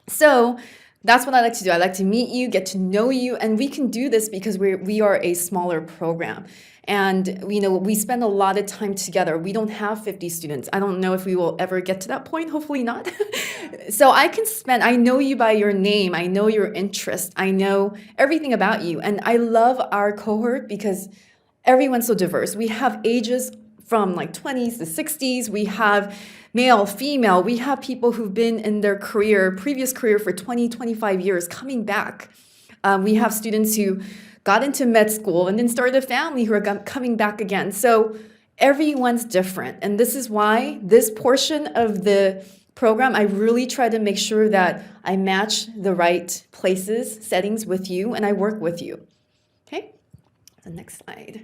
So that's what I like to do. I like to meet you, get to know you, and we can do this because we are a smaller program. And we spend a lot of time together. We don't have 50 students. I don't know if we will ever get to that point. Hopefully not. So I know you by your name. I know your interest. I know everything about you. And I love our cohort because everyone's so diverse. We have ages from like 20s to 60s. We have male, female. We have people who've been in their previous career for 20, 25 years coming back. We have students who got into med school and then started a family who are coming back again. So everyone's different. And this is why this portion of the program, I really try to make sure that I match the right places, settings with you, and I work with you. Okay, the next slide.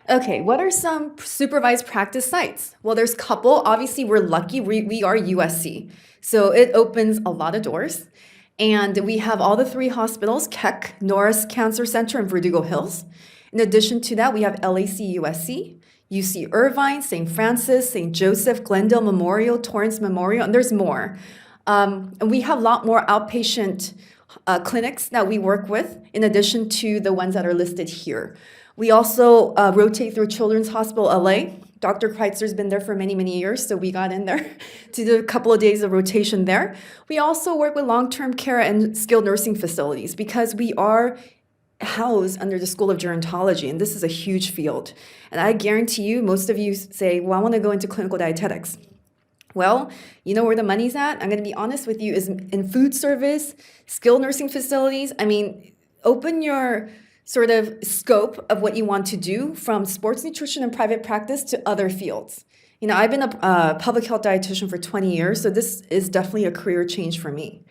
Okay, what are some supervised practice sites? Well, there's a couple. Obviously, we're lucky. We are USC. So it opens a lot of doors. And we have all the 3 hospitals, Keck, Norris Cancer Center, and Verdugo Hills. In addition to that, we have LAC USC, UC Irvine, St. Francis, St. Joseph, Glendale Memorial, Torrance Memorial, and there's more. And we have a lot more outpatient clinics that we work with, in addition to the ones that are listed here. We also rotate through Children's Hospital LA, Dr. Kreitzer's been there for many, many years, so we got in there to do a couple of days of rotation there. We also work with long-term care and skilled nursing facilities because we are housed under the School of Gerontology, and this is a huge field. And I guarantee you, most of you say, well, I want to go into clinical dietetics. Well, you know where the money's at? I'm going to be honest with you, is in food service, skilled nursing facilities. I mean, open your sort of scope of what you want to do from sports nutrition and private practice to other fields. You know, I've been a public health dietitian for 20 years, so this is definitely a career change for me,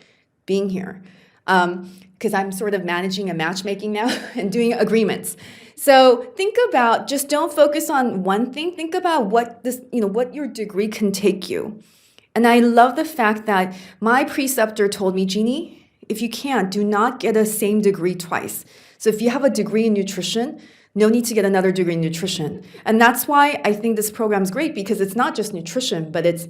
being here. Because I'm sort of managing and matchmaking now and doing agreements. So think about, just don't focus on one thing. Think about what this, what your degree can take you. And I love the fact that my preceptor told me, Jeannie, if you can, do not get a same degree twice. So if you have a degree in nutrition, no need to get another degree in nutrition. And that's why I think this program is great, because it's not just nutrition, but it's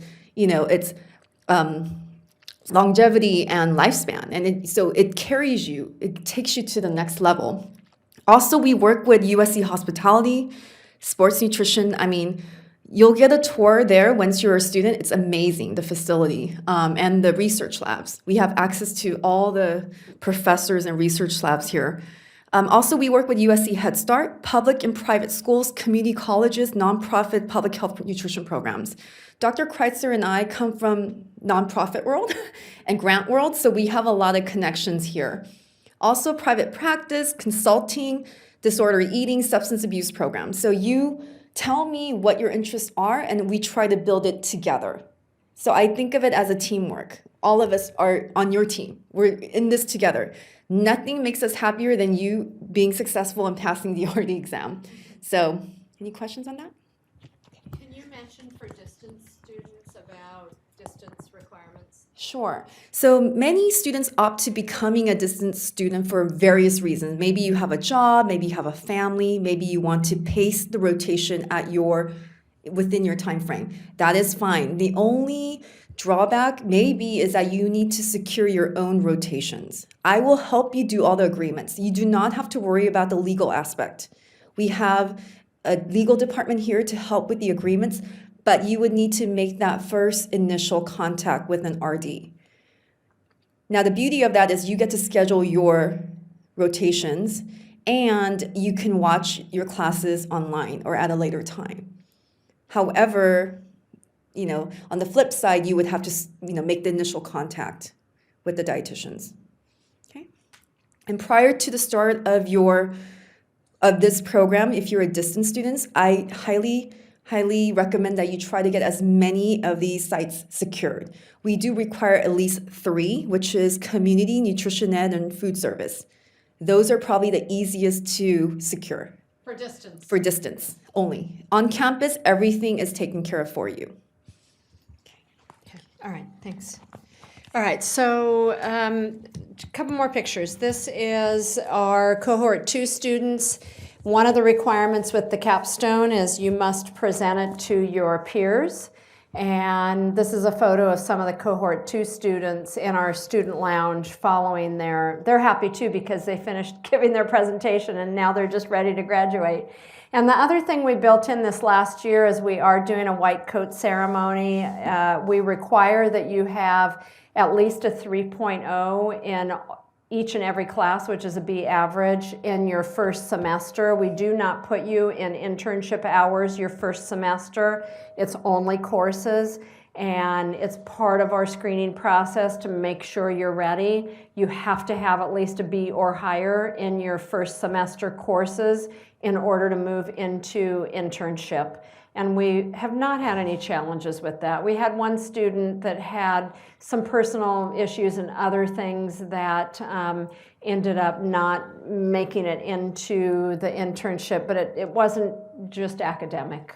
longevity and lifespan. And so it carries you, it takes you to the next level. Also, we work with USC Hospitality, sports nutrition. I mean, you'll get a tour there once you're a student. It's amazing, the facility and the research labs. We have access to all the professors and research labs here. Also, we work with USC Head Start, public and private schools, community colleges, nonprofit public health nutrition programs. Dr. Kreitzer and I come from nonprofit world and grant world, so we have a lot of connections here. Also, private practice, consulting, disorder eating, substance abuse programs. So you tell me what your interests are, and we try to build it together. So I think of it as a teamwork. All of us are on your team. We're in this together. Nothing makes us happier than you being successful and passing the RD exam. So any questions on that? Can you mention for distance students about distance requirements? Sure. So many students opt to becoming a distance student for various reasons. Maybe you have a job, maybe you have a family, maybe you want to pace the rotation within your time frame. That is fine. The only drawback maybe is that you need to secure your own rotations. I will help you do all the agreements. You do not have to worry about the legal aspect. We have a legal department here to help with the agreements, but you would need to make that first initial contact with an RD. Now, the beauty of that is you get to schedule your rotations and you can watch your classes online or at a later time. However, on the flip side, you would have to, make the initial contact with the dietitians. Okay? And prior to the start of this program, if you're a distance student, I highly recommend that you try to get as many of these sites secured. We do require at least 3, which is community, nutrition ed, and food service. Those are probably the easiest to secure. For distance. For distance only. On campus, everything is taken care of for you. Okay. All right, thanks. All right, so a couple more pictures. This is our cohort 2 students. One of the requirements with the capstone is you must present it to your peers. And this is a photo of some of the cohort 2 students in our student lounge following they're happy too because they finished giving their presentation and now they're just ready to graduate. And the other thing we built in this last year is we are doing a white coat ceremony. We require that you have at least a 3.0 in each and every class, which is a B average, in your first semester. We do not put you in internship hours your first semester. It's only courses, and it's part of our screening process to make sure you're ready. You have to have at least a B or higher in your first semester courses in order to move into internship. And we have not had any challenges with that. We had one student that had some personal issues and other things that ended up not making it into the internship, but it wasn't just academic.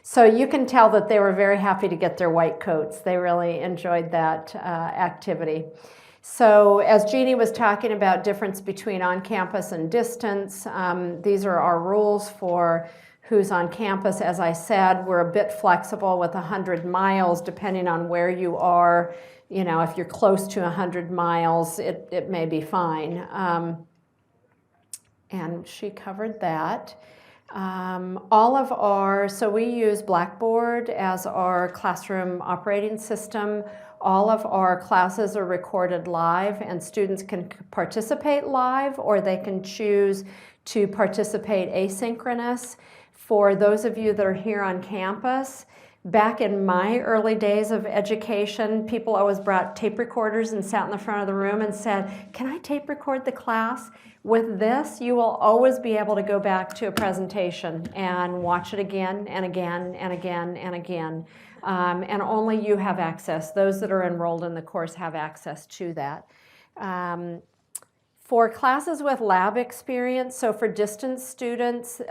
So you can tell that they were very happy to get their white coats. They really enjoyed that activity. So as Jeannie was talking about difference between on-campus and distance, these are our rules for who's on campus. As I said, we're a bit flexible with 100 miles depending on where you are. If you're close to 100 miles, it may be fine. And she covered that. So we use Blackboard as our classroom operating system. All of our classes are recorded live, and students can participate live, or they can choose to participate asynchronous. For those of you that are here on campus, back in my early days of education, people always brought tape recorders and sat in the front of the room and said, "Can I tape record the class?" With this, you will always be able to go back to a presentation and watch it again and again and again and again. And only you have access. Those that are enrolled in the course have access to that. For classes with lab experience, so for distance students,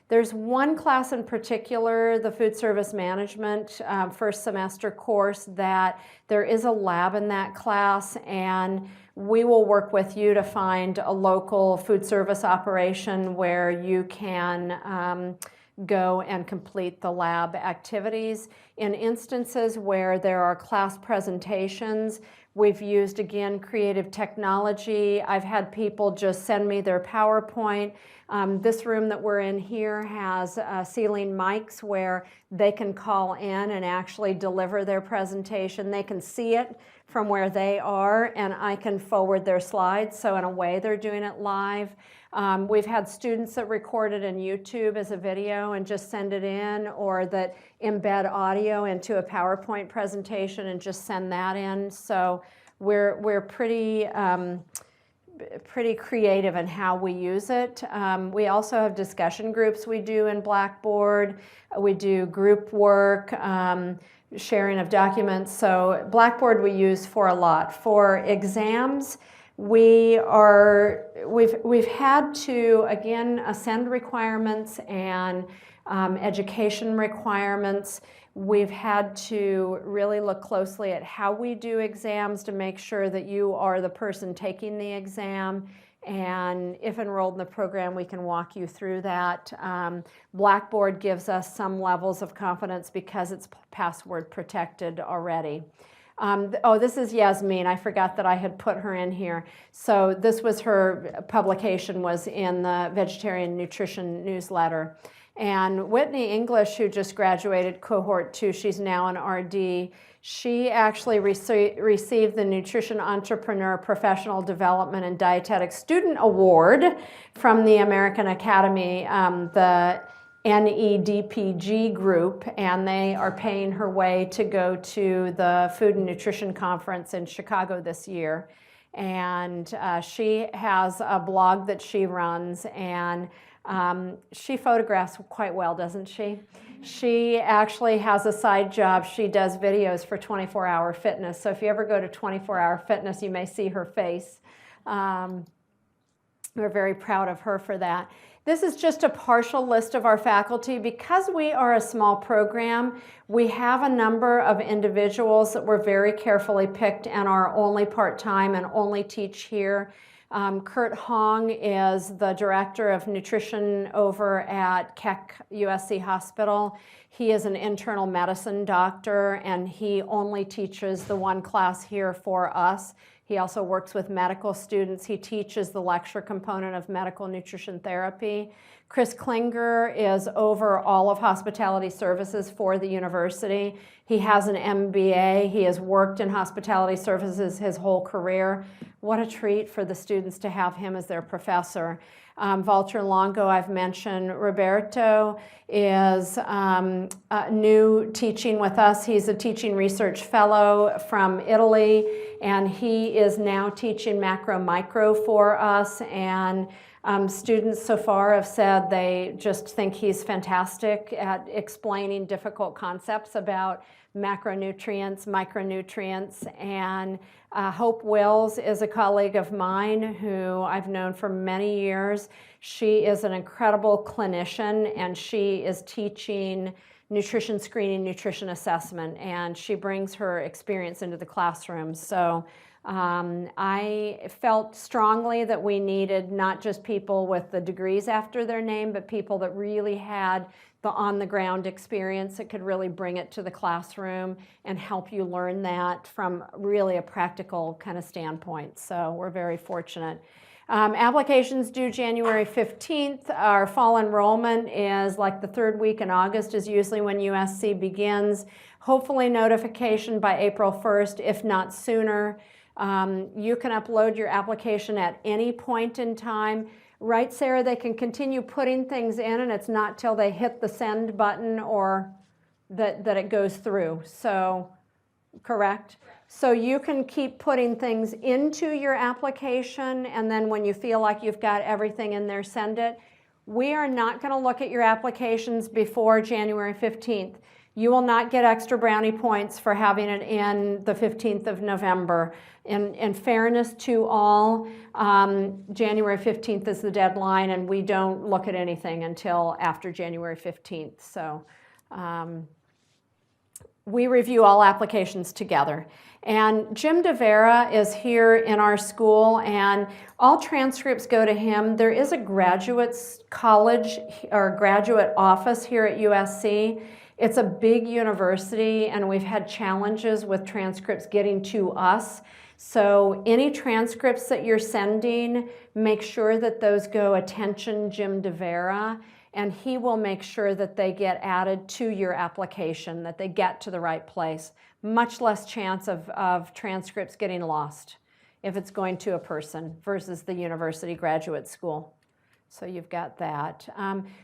there's one class in particular, the food service management first semester course, that there is a lab in that class, and we will work with you to find a local food service operation where you can go and complete the lab activities. In instances where there are class presentations, we've used, again, creative technology. I've had people just send me their PowerPoint. This room that we're in here has ceiling mics where they can call in and actually deliver their presentation. They can see it from where they are, and I can forward their slides. So in a way, they're doing it live. We've had students that record it in YouTube as a video and just send it in, or that embed audio into a PowerPoint presentation and just send that in. So we're pretty creative in how we use it. We also have discussion groups we do in Blackboard. We do group work, sharing of documents. So Blackboard we use for a lot. For exams, we've had to, again, ascend requirements and education requirements. We've had to really look closely at how we do exams to make sure that you are the person taking the exam. And if enrolled in the program, we can walk you through that. Blackboard gives us some levels of confidence because it's password protected already. This is Yasmin. I forgot that I had put her in here. So this was her publication, was in the Vegetarian Nutrition newsletter. And Whitney English, who just graduated cohort 2, she's now an RD. She actually received the Nutrition Entrepreneur Professional Development and Dietetic Student Award from the American Academy, the NEDPG group, and they are paying her way to go to the Food and Nutrition Conference in Chicago this year. And she has a blog that she runs, and she photographs quite well, doesn't she? She actually has a side job. She does videos for 24-Hour Fitness. So if you ever go to 24-Hour Fitness, you may see her face. We're very proud of her for that. This is just a partial list of our faculty. Because we are a small program, we have a number of individuals that were very carefully picked and are only part-time and only teach here. Kurt Hong is the director of nutrition over at Keck USC Hospital. He is an internal medicine doctor, and he only teaches the one class here for us. He also works with medical students. He teaches the lecture component of medical nutrition therapy. Chris Klinger is over all of hospitality services for the university. He has an MBA. He has worked in hospitality services his whole career. What a treat for the students to have him as their professor. Walter Longo, I've mentioned. Roberto is new teaching with us. He's a teaching research fellow from Italy, and he is now teaching macro-micro for us. And students so far have said they just think he's fantastic at explaining difficult concepts about macronutrients, micronutrients. And Hope Wills is a colleague of mine who I've known for many years. She is an incredible clinician, and she is teaching nutrition screening, nutrition assessment, and she brings her experience into the classroom. So I felt strongly that we needed not just people with the degrees after their name, but people that really had the on-the-ground experience that could really bring it to the classroom and help you learn that from really a practical kind of standpoint. So we're very fortunate. Applications due January 15th. Our fall enrollment is like the third week in August is usually when USC begins. Hopefully notification by April 1st, if not sooner. You can upload your application at any point in time. Right, Sarah, they can continue putting things in, and it's not till they hit the send button or that it goes through. So, correct? So you can keep putting things into your application, and then when you feel like you've got everything in there, send it. We are not going to look at your applications before January 15th. You will not get extra brownie points for having it in the 15th of November. In fairness to all, January 15th is the deadline, and we don't look at anything until after January 15th. So we review all applications together. And Jim DeVera is here in our school, and all transcripts go to him. There is a graduates college or graduate office here at USC. It's a big university, and we've had challenges with transcripts getting to us. So any transcripts that you're sending, make sure that those go attention Jim DeVera, and he will make sure that they get added to your application, that they get to the right place. Much less chance of transcripts getting lost if it's going to a person versus the university graduate school. So you've got that.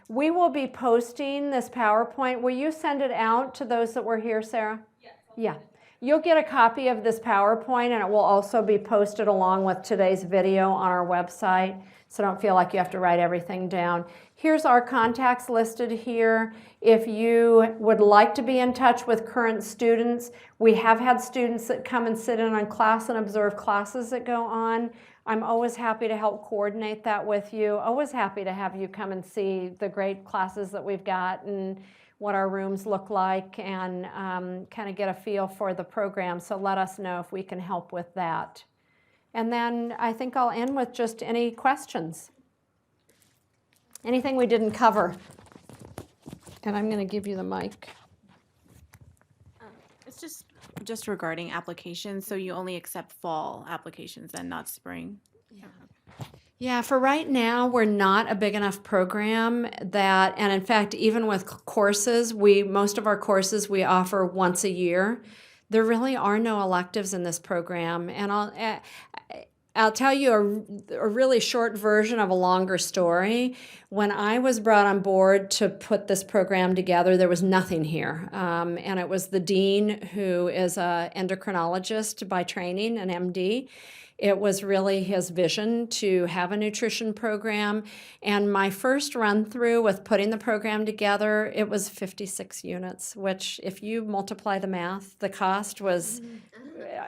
We will be posting this PowerPoint. Will you send it out to those that were here, Sarah? Yes. Yeah. You'll get a copy of this PowerPoint, and it will also be posted along with today's video on our website, so don't feel like you have to write everything down. Here's our contacts listed here. If you would like to be in touch with current students, we have had students that come and sit in on class and observe classes that go on. I'm always happy to help coordinate that with you. Always happy to have you come and see the great classes that we've got and what our rooms look like, and kind of get a feel for the program. So let us know if we can help with that. And then I think I'll end with just any questions. Anything we didn't cover? And I'm going to give you the mic. It's just regarding applications, so you only accept fall applications and not spring? Yeah, for right now, we're not a big enough program that, and in fact, even with courses, most of our courses we offer once a year. There really are no electives in this program, and I'll tell you a really short version of a longer story. When I was brought on board to put this program together, there was nothing here. And it was the dean, who is an endocrinologist by training, an MD. It was really his vision to have a nutrition program. And my first run through with putting the program together, it was 56 units, which if you multiply the math, the cost was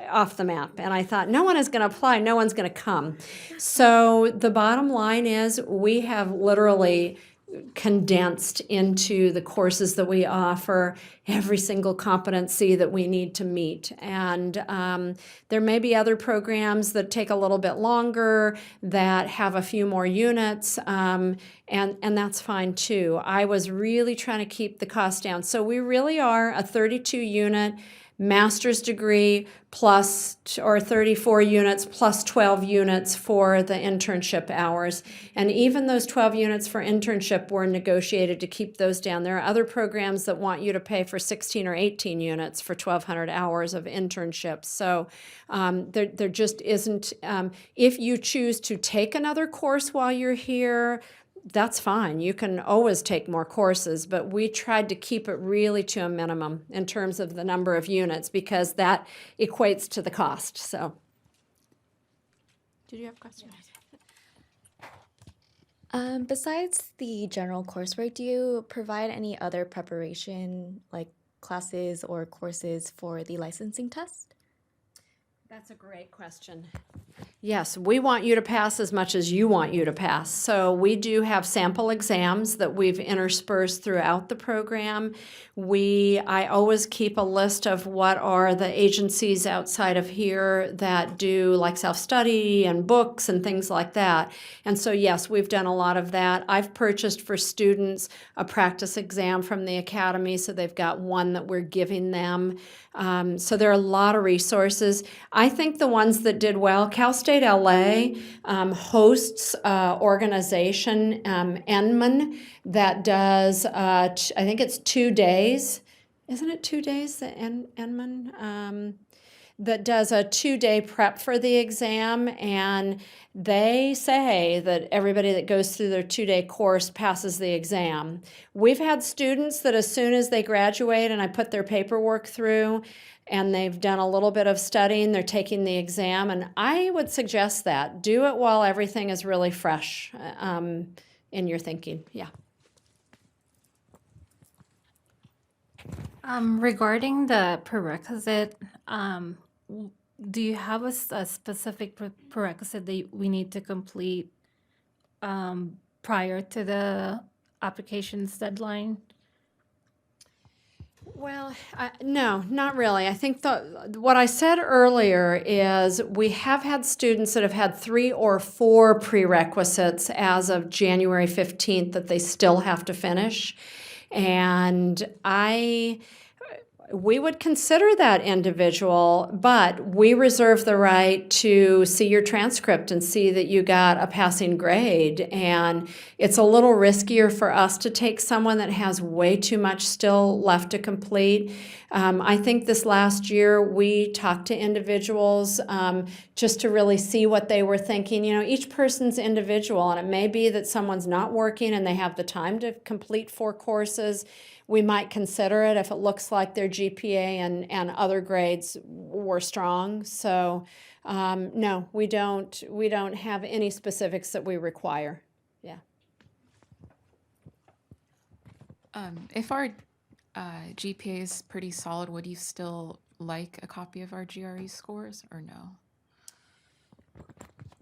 off the map. And I thought, no one is going to apply, no one's going to come. So the bottom line is we have literally condensed into the courses that we offer every single competency that we need to meet. And there may be other programs that take a little bit longer, that have a few more units, and that's fine too. I was really trying to keep the cost down. So we really are a 32-unit master's degree plus, or 34 units plus 12 units for the internship hours. And even those 12 units for internship were negotiated to keep those down. There are other programs that want you to pay for 16 or 18 units for 1,200 hours of internships. So there just isn't, if you choose to take another course while you're here, that's fine. You can always take more courses, but we tried to keep it really to a minimum in terms of the number of units, because that equates to the cost. So, Did you have questions? Besides the general coursework, do you provide any other preparation, like classes or courses for the licensing test? that's a great question. Yes, we want you to pass as much as you want you to pass. So we do have sample exams that we've interspersed throughout the program. I always keep a list of what are the agencies outside of here that do like self-study and books and things like that. And so yes, we've done a lot of that. I've purchased for students a practice exam from the academy, so they've got one that we're giving them. So there are a lot of resources. I think the ones that did well, Cal State Upstate LA hosts organization, Enman, that does, I think it's 2 days. Isn't it 2 days, the Enman? That does a 2-day prep for the exam, and they say that everybody that goes through their 2-day course passes the exam. We've had students that as soon as they graduate and I put their paperwork through and they've done a little bit of studying, they're taking the exam, and I would suggest that. Do it while everything is really fresh in your thinking. Yeah. Regarding the prerequisite, do you have a specific prerequisite that we need to complete prior to the application's deadline? Well, no, not really. I think what I said earlier is we have had students that have had 3 or 4 prerequisites as of January 15th that they still have to finish. And we would consider that individual, but we reserve the right to see your transcript and see that you got a passing grade. And it's a little riskier for us to take someone that has way too much still left to complete. I think this last year we talked to individuals just to really see what they were thinking. You know, each person's individual, and it may be that someone's not working and they have the time to complete 4 courses. We might consider it if it looks like their GPA and other grades were strong. So no, we don't have any specifics that we require. Yeah. If our GPA is pretty solid, would you still like a copy of our GRE scores or no?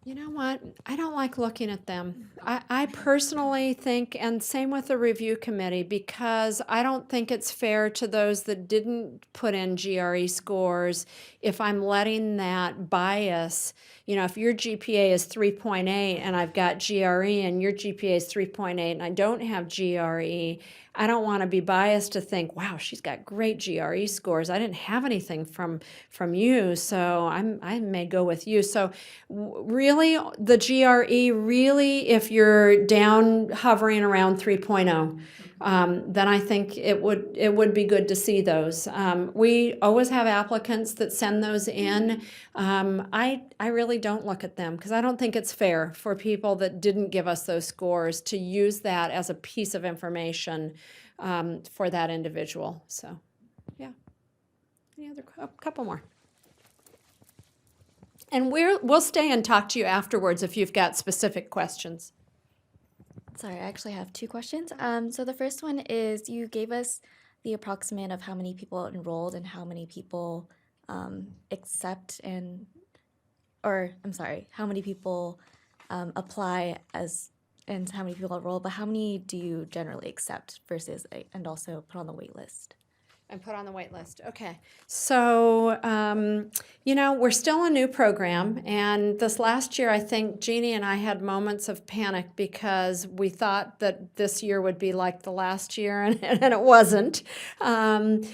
You know what? I don't like looking at them. I personally think, and same with the review committee, because I don't think it's fair to those that didn't put in GRE scores if I'm letting that bias. You know, if your GPA is 3.8 and I've got GRE and your GPA is 3.8 and I don't have GRE, I don't want to be biased to think, wow, she's got great GRE scores. I didn't have anything from you, so I may go with you. So really, the GRE, really, if you're down hovering around 3.0, then I think it would be good to see those. We always have applicants that send those in. I really don't look at them because I don't think it's fair for people that didn't give us those scores to use that as a piece of information for that individual. So, yeah. Any other a couple more? And we'll stay and talk to you afterwards if you've got specific questions. Sorry, I actually have 2 questions. So the first one is you gave us the approximate of how many people enrolled and how many people accept how many people apply and how many people enroll, but how many do you generally accept versus and also put on the wait list? And put on the wait list. Okay. So, you know, we're still a new program. And this last year, I think Jeannie and I had moments of panic because we thought that this year would be like the last year, and it wasn't. And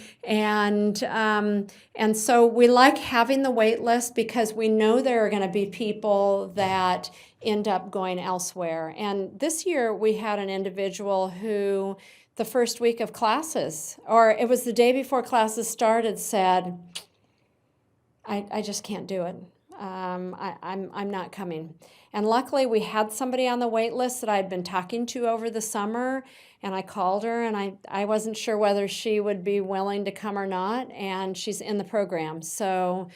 so we like having the wait list because we know there are going to be people that end up going elsewhere. And this year, we had an individual who the first week of classes, or it was the day before classes started, said, I just can't do it. I'm not coming. And luckily we had somebody on the wait list that I'd been talking to over the summer, and I called her, and I wasn't sure whether she would be willing to come or not, and she's in the program. So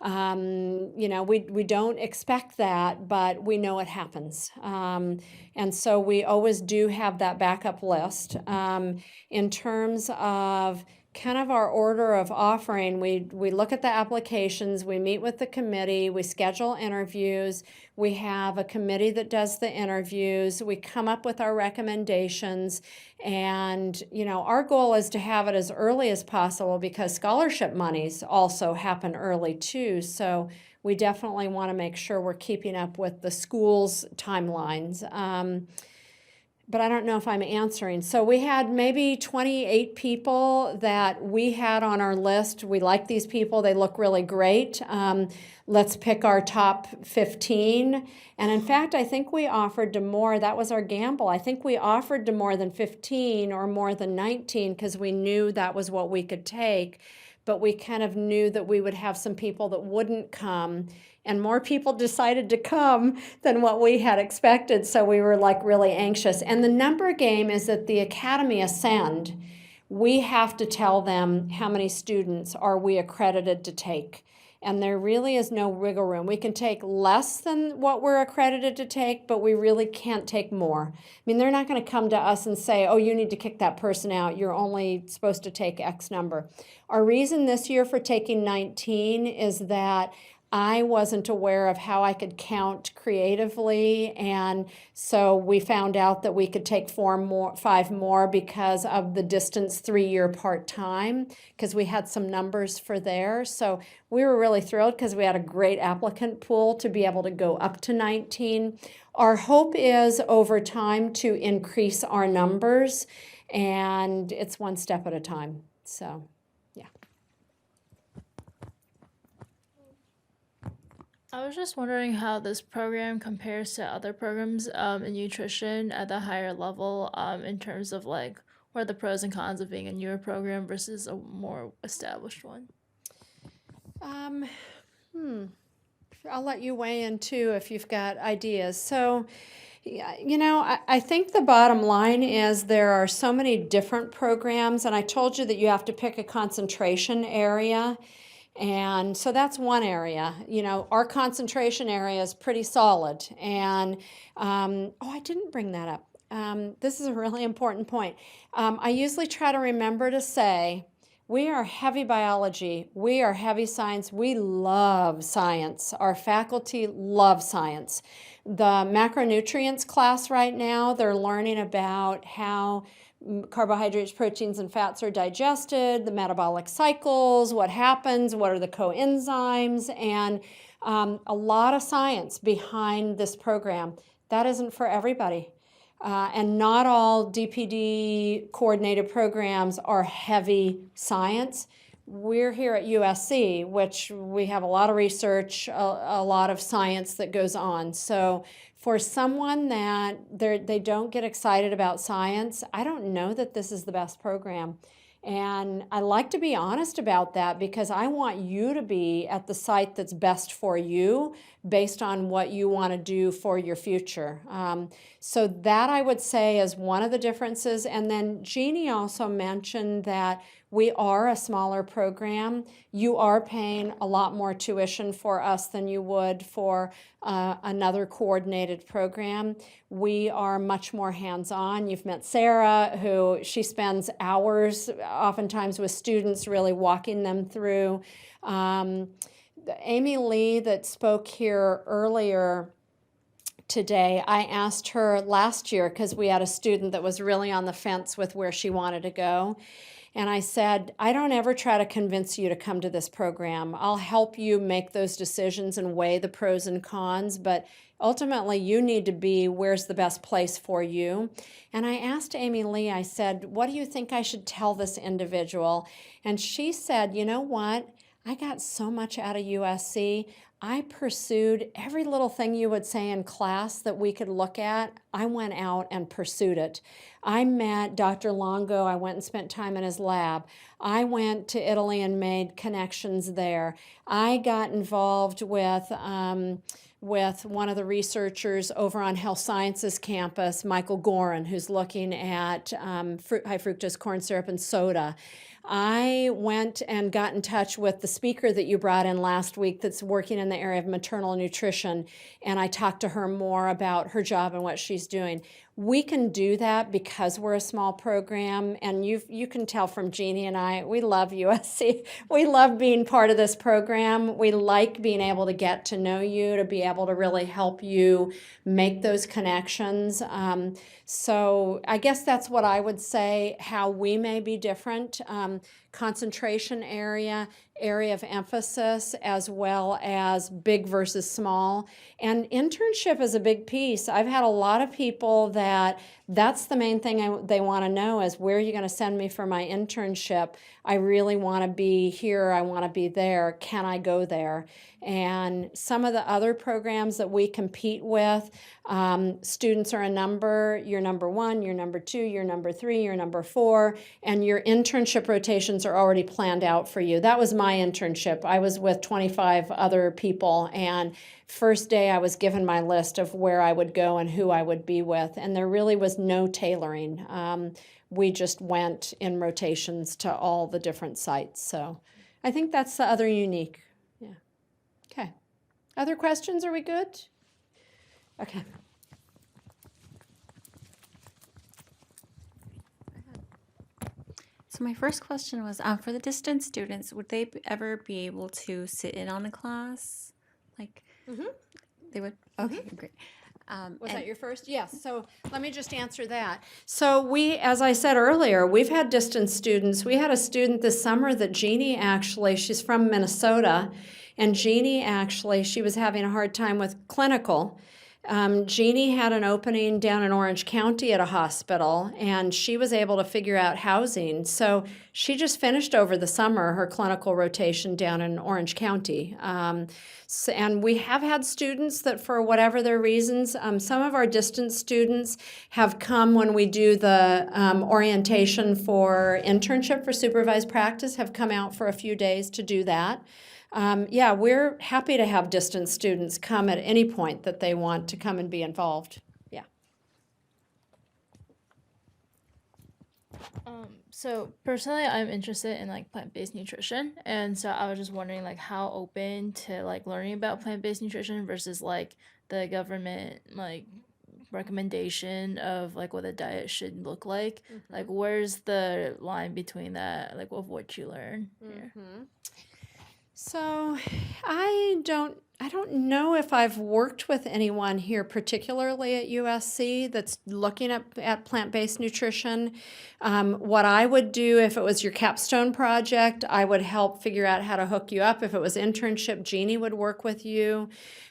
you know, we don't expect that, but we know it happens. And so we always do have that backup list. In terms of kind of our order of offering, we look at the applications, we meet with the committee, we schedule interviews, we have a committee that does the interviews, we come up with our recommendations, and you know, our goal is to have it as early as possible because scholarship monies also happen early too. So we definitely want to make sure we're keeping up with the school's timelines. but I don't know if I'm answering. So we had maybe 28 people that we had on our list. We like these people. They look really great. Let's pick our top 15. And in fact, I think we offered to more. That was our gamble. I think we offered to more than 15 or more than 19 because we knew that was what we could take. But we kind of knew that we would have some people that wouldn't come. And more people decided to come than what we had expected, so we were like really anxious. And the number game is that the Academy Ascend, we have to tell them how many students are we accredited to take. And there really is no wiggle room. We can take less than what we're accredited to take, but we really can't take more. I mean, they're not going to come to us and say, oh, you need to kick that person out. You're only supposed to take X number. Our reason this year for taking 19 is that I wasn't aware of how I could count creatively, and so we found out that we could take 5 more because of the distance 3-year part-time, because we had some numbers for there. So we were really thrilled because we had a great applicant pool to be able to go up to 19. Our hope is over time to increase our numbers, and it's one step at a time. So. I was just wondering how this program compares to other programs in nutrition at the higher level in terms of like what are the pros and cons of being a newer program versus a more established one? I'll let you weigh in too if you've got ideas. So, you know, I think the bottom line is there are so many different programs, and I told you that you have to pick a concentration area. And so that's one area. You know, our concentration area is pretty solid. And, I didn't bring that up. This is a really important point. I usually try to remember to say, we are heavy biology. We are heavy science. We love science. Our faculty love science. The macronutrients class right now, they're learning about how carbohydrates, proteins, and fats are digested, the metabolic cycles, what happens, what are the coenzymes, and a lot of science behind this program. That isn't for everybody. And not all DPD coordinated programs are heavy science. We're here at USC, which we have a lot of research, a lot of science that goes on. So for someone that they don't get excited about science, I don't know that this is the best program. And I like to be honest about that because I want you to be at the site that's best for you based on what you want to do for your future. So that I would say is one of the differences. And then Jeannie also mentioned that we are a smaller program. You are paying a lot more tuition for us than you would for another coordinated program. We are much more hands-on. You've met Sarah, who she spends hours oftentimes with students really walking them through. Amy Lee that spoke here earlier today, I asked her last year because we had a student that was really on the fence with where she wanted to go. And I said, I don't ever try to convince you to come to this program. I'll help you make those decisions and weigh the pros and cons, but ultimately you need to be where's the best place for you. And I asked Amy Lee, I said, what do you think I should tell this individual? And she said, you know what? I got so much out of USC. I pursued every little thing you would say in class that we could look at. I went out and pursued it. I met Dr. Longo. I went and spent time in his lab. I went to Italy and made connections there. I got involved with one of the researchers over on Health Sciences campus, Michael Gorin, who's looking at high fructose corn syrup and soda. I went and got in touch with the speaker that you brought in last week that's working in the area of maternal nutrition, and I talked to her more about her job and what she's doing. We can do that because we're a small program, and you can tell from Jeannie and I, we love USC. We love being part of this program. We like being able to get to know you, to be able to really help you make those connections. So I guess that's what I would say, how we may be different. concentration area, area of emphasis, as well as big versus small. And internship is a big piece. I've had a lot of people that's the main thing they want to know is, where are you going to send me for my internship? I really want to be here. I want to be there. Can I go there? And some of the other programs that we compete with, students are a number. You're number 1, you're number 2, you're number 3, you're number 4, and your internship rotations are already planned out for you. That was my internship. I was with 25 other people, and first day I was given my list of where I would go and who I would be with, and there really was no tailoring. We just went in rotations to all the different sites. So I think that's the other unique. Yeah. Okay. Other questions? Are we good? Okay. So my first question was, for the distance students, would they ever be able to sit in on a class? Like, they would? Okay, great. Was that your first? Yes. So let me just answer that. So we, as I said earlier, we've had distance students. We had a student this summer that Jeannie actually, she's from Minnesota, and Jeannie actually, she was having a hard time with clinical. Jeannie had an opening down in Orange County at a hospital, and she was able to figure out housing. So she just finished over the summer her clinical rotation down in Orange County. And we have had students that, for whatever their reasons, some of our distance students have come when we do the orientation for internship for supervised practice, have come out for a few days to do that. Yeah, we're happy to have distance students come at any point that they want to come and be involved. Yeah. So personally, I'm interested in like plant-based nutrition, and so I was just wondering like how open to like learning about plant-based nutrition versus like the government like recommendation of like what a diet should look like. Like, where's the line between that, like of what you learn here? So I don't know if I've worked with anyone here, particularly at USC, that's looking at plant-based nutrition. What I would do if it was your capstone project, I would help figure out how to hook you up. If it was internship, Jeannie would work with you.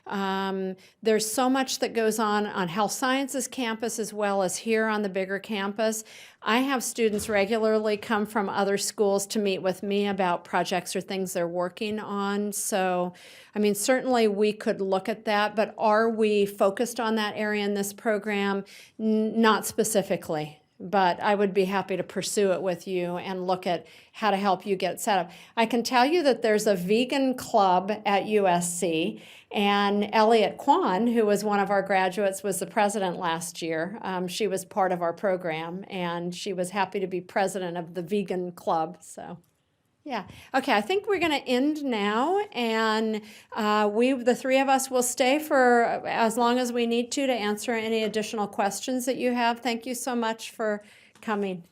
There's so much that goes on health sciences campus as well as here on the bigger campus. I have students regularly come from other schools to meet with me about projects or things they're working on. So, I mean, certainly we could look at that, but are we focused on that area in this program? Not specifically. But I would be happy to pursue it with you and look at how to help you get set up. I can tell you that there's a vegan club at USC, and Elliot Kwan, who was one of our graduates, was the president last year. She was part of our program, and she was happy to be president of the vegan club. So, yeah. Okay, I think we're going to end now, and the three of us will stay for as long as we need to answer any additional questions that you have. Thank you so much for coming.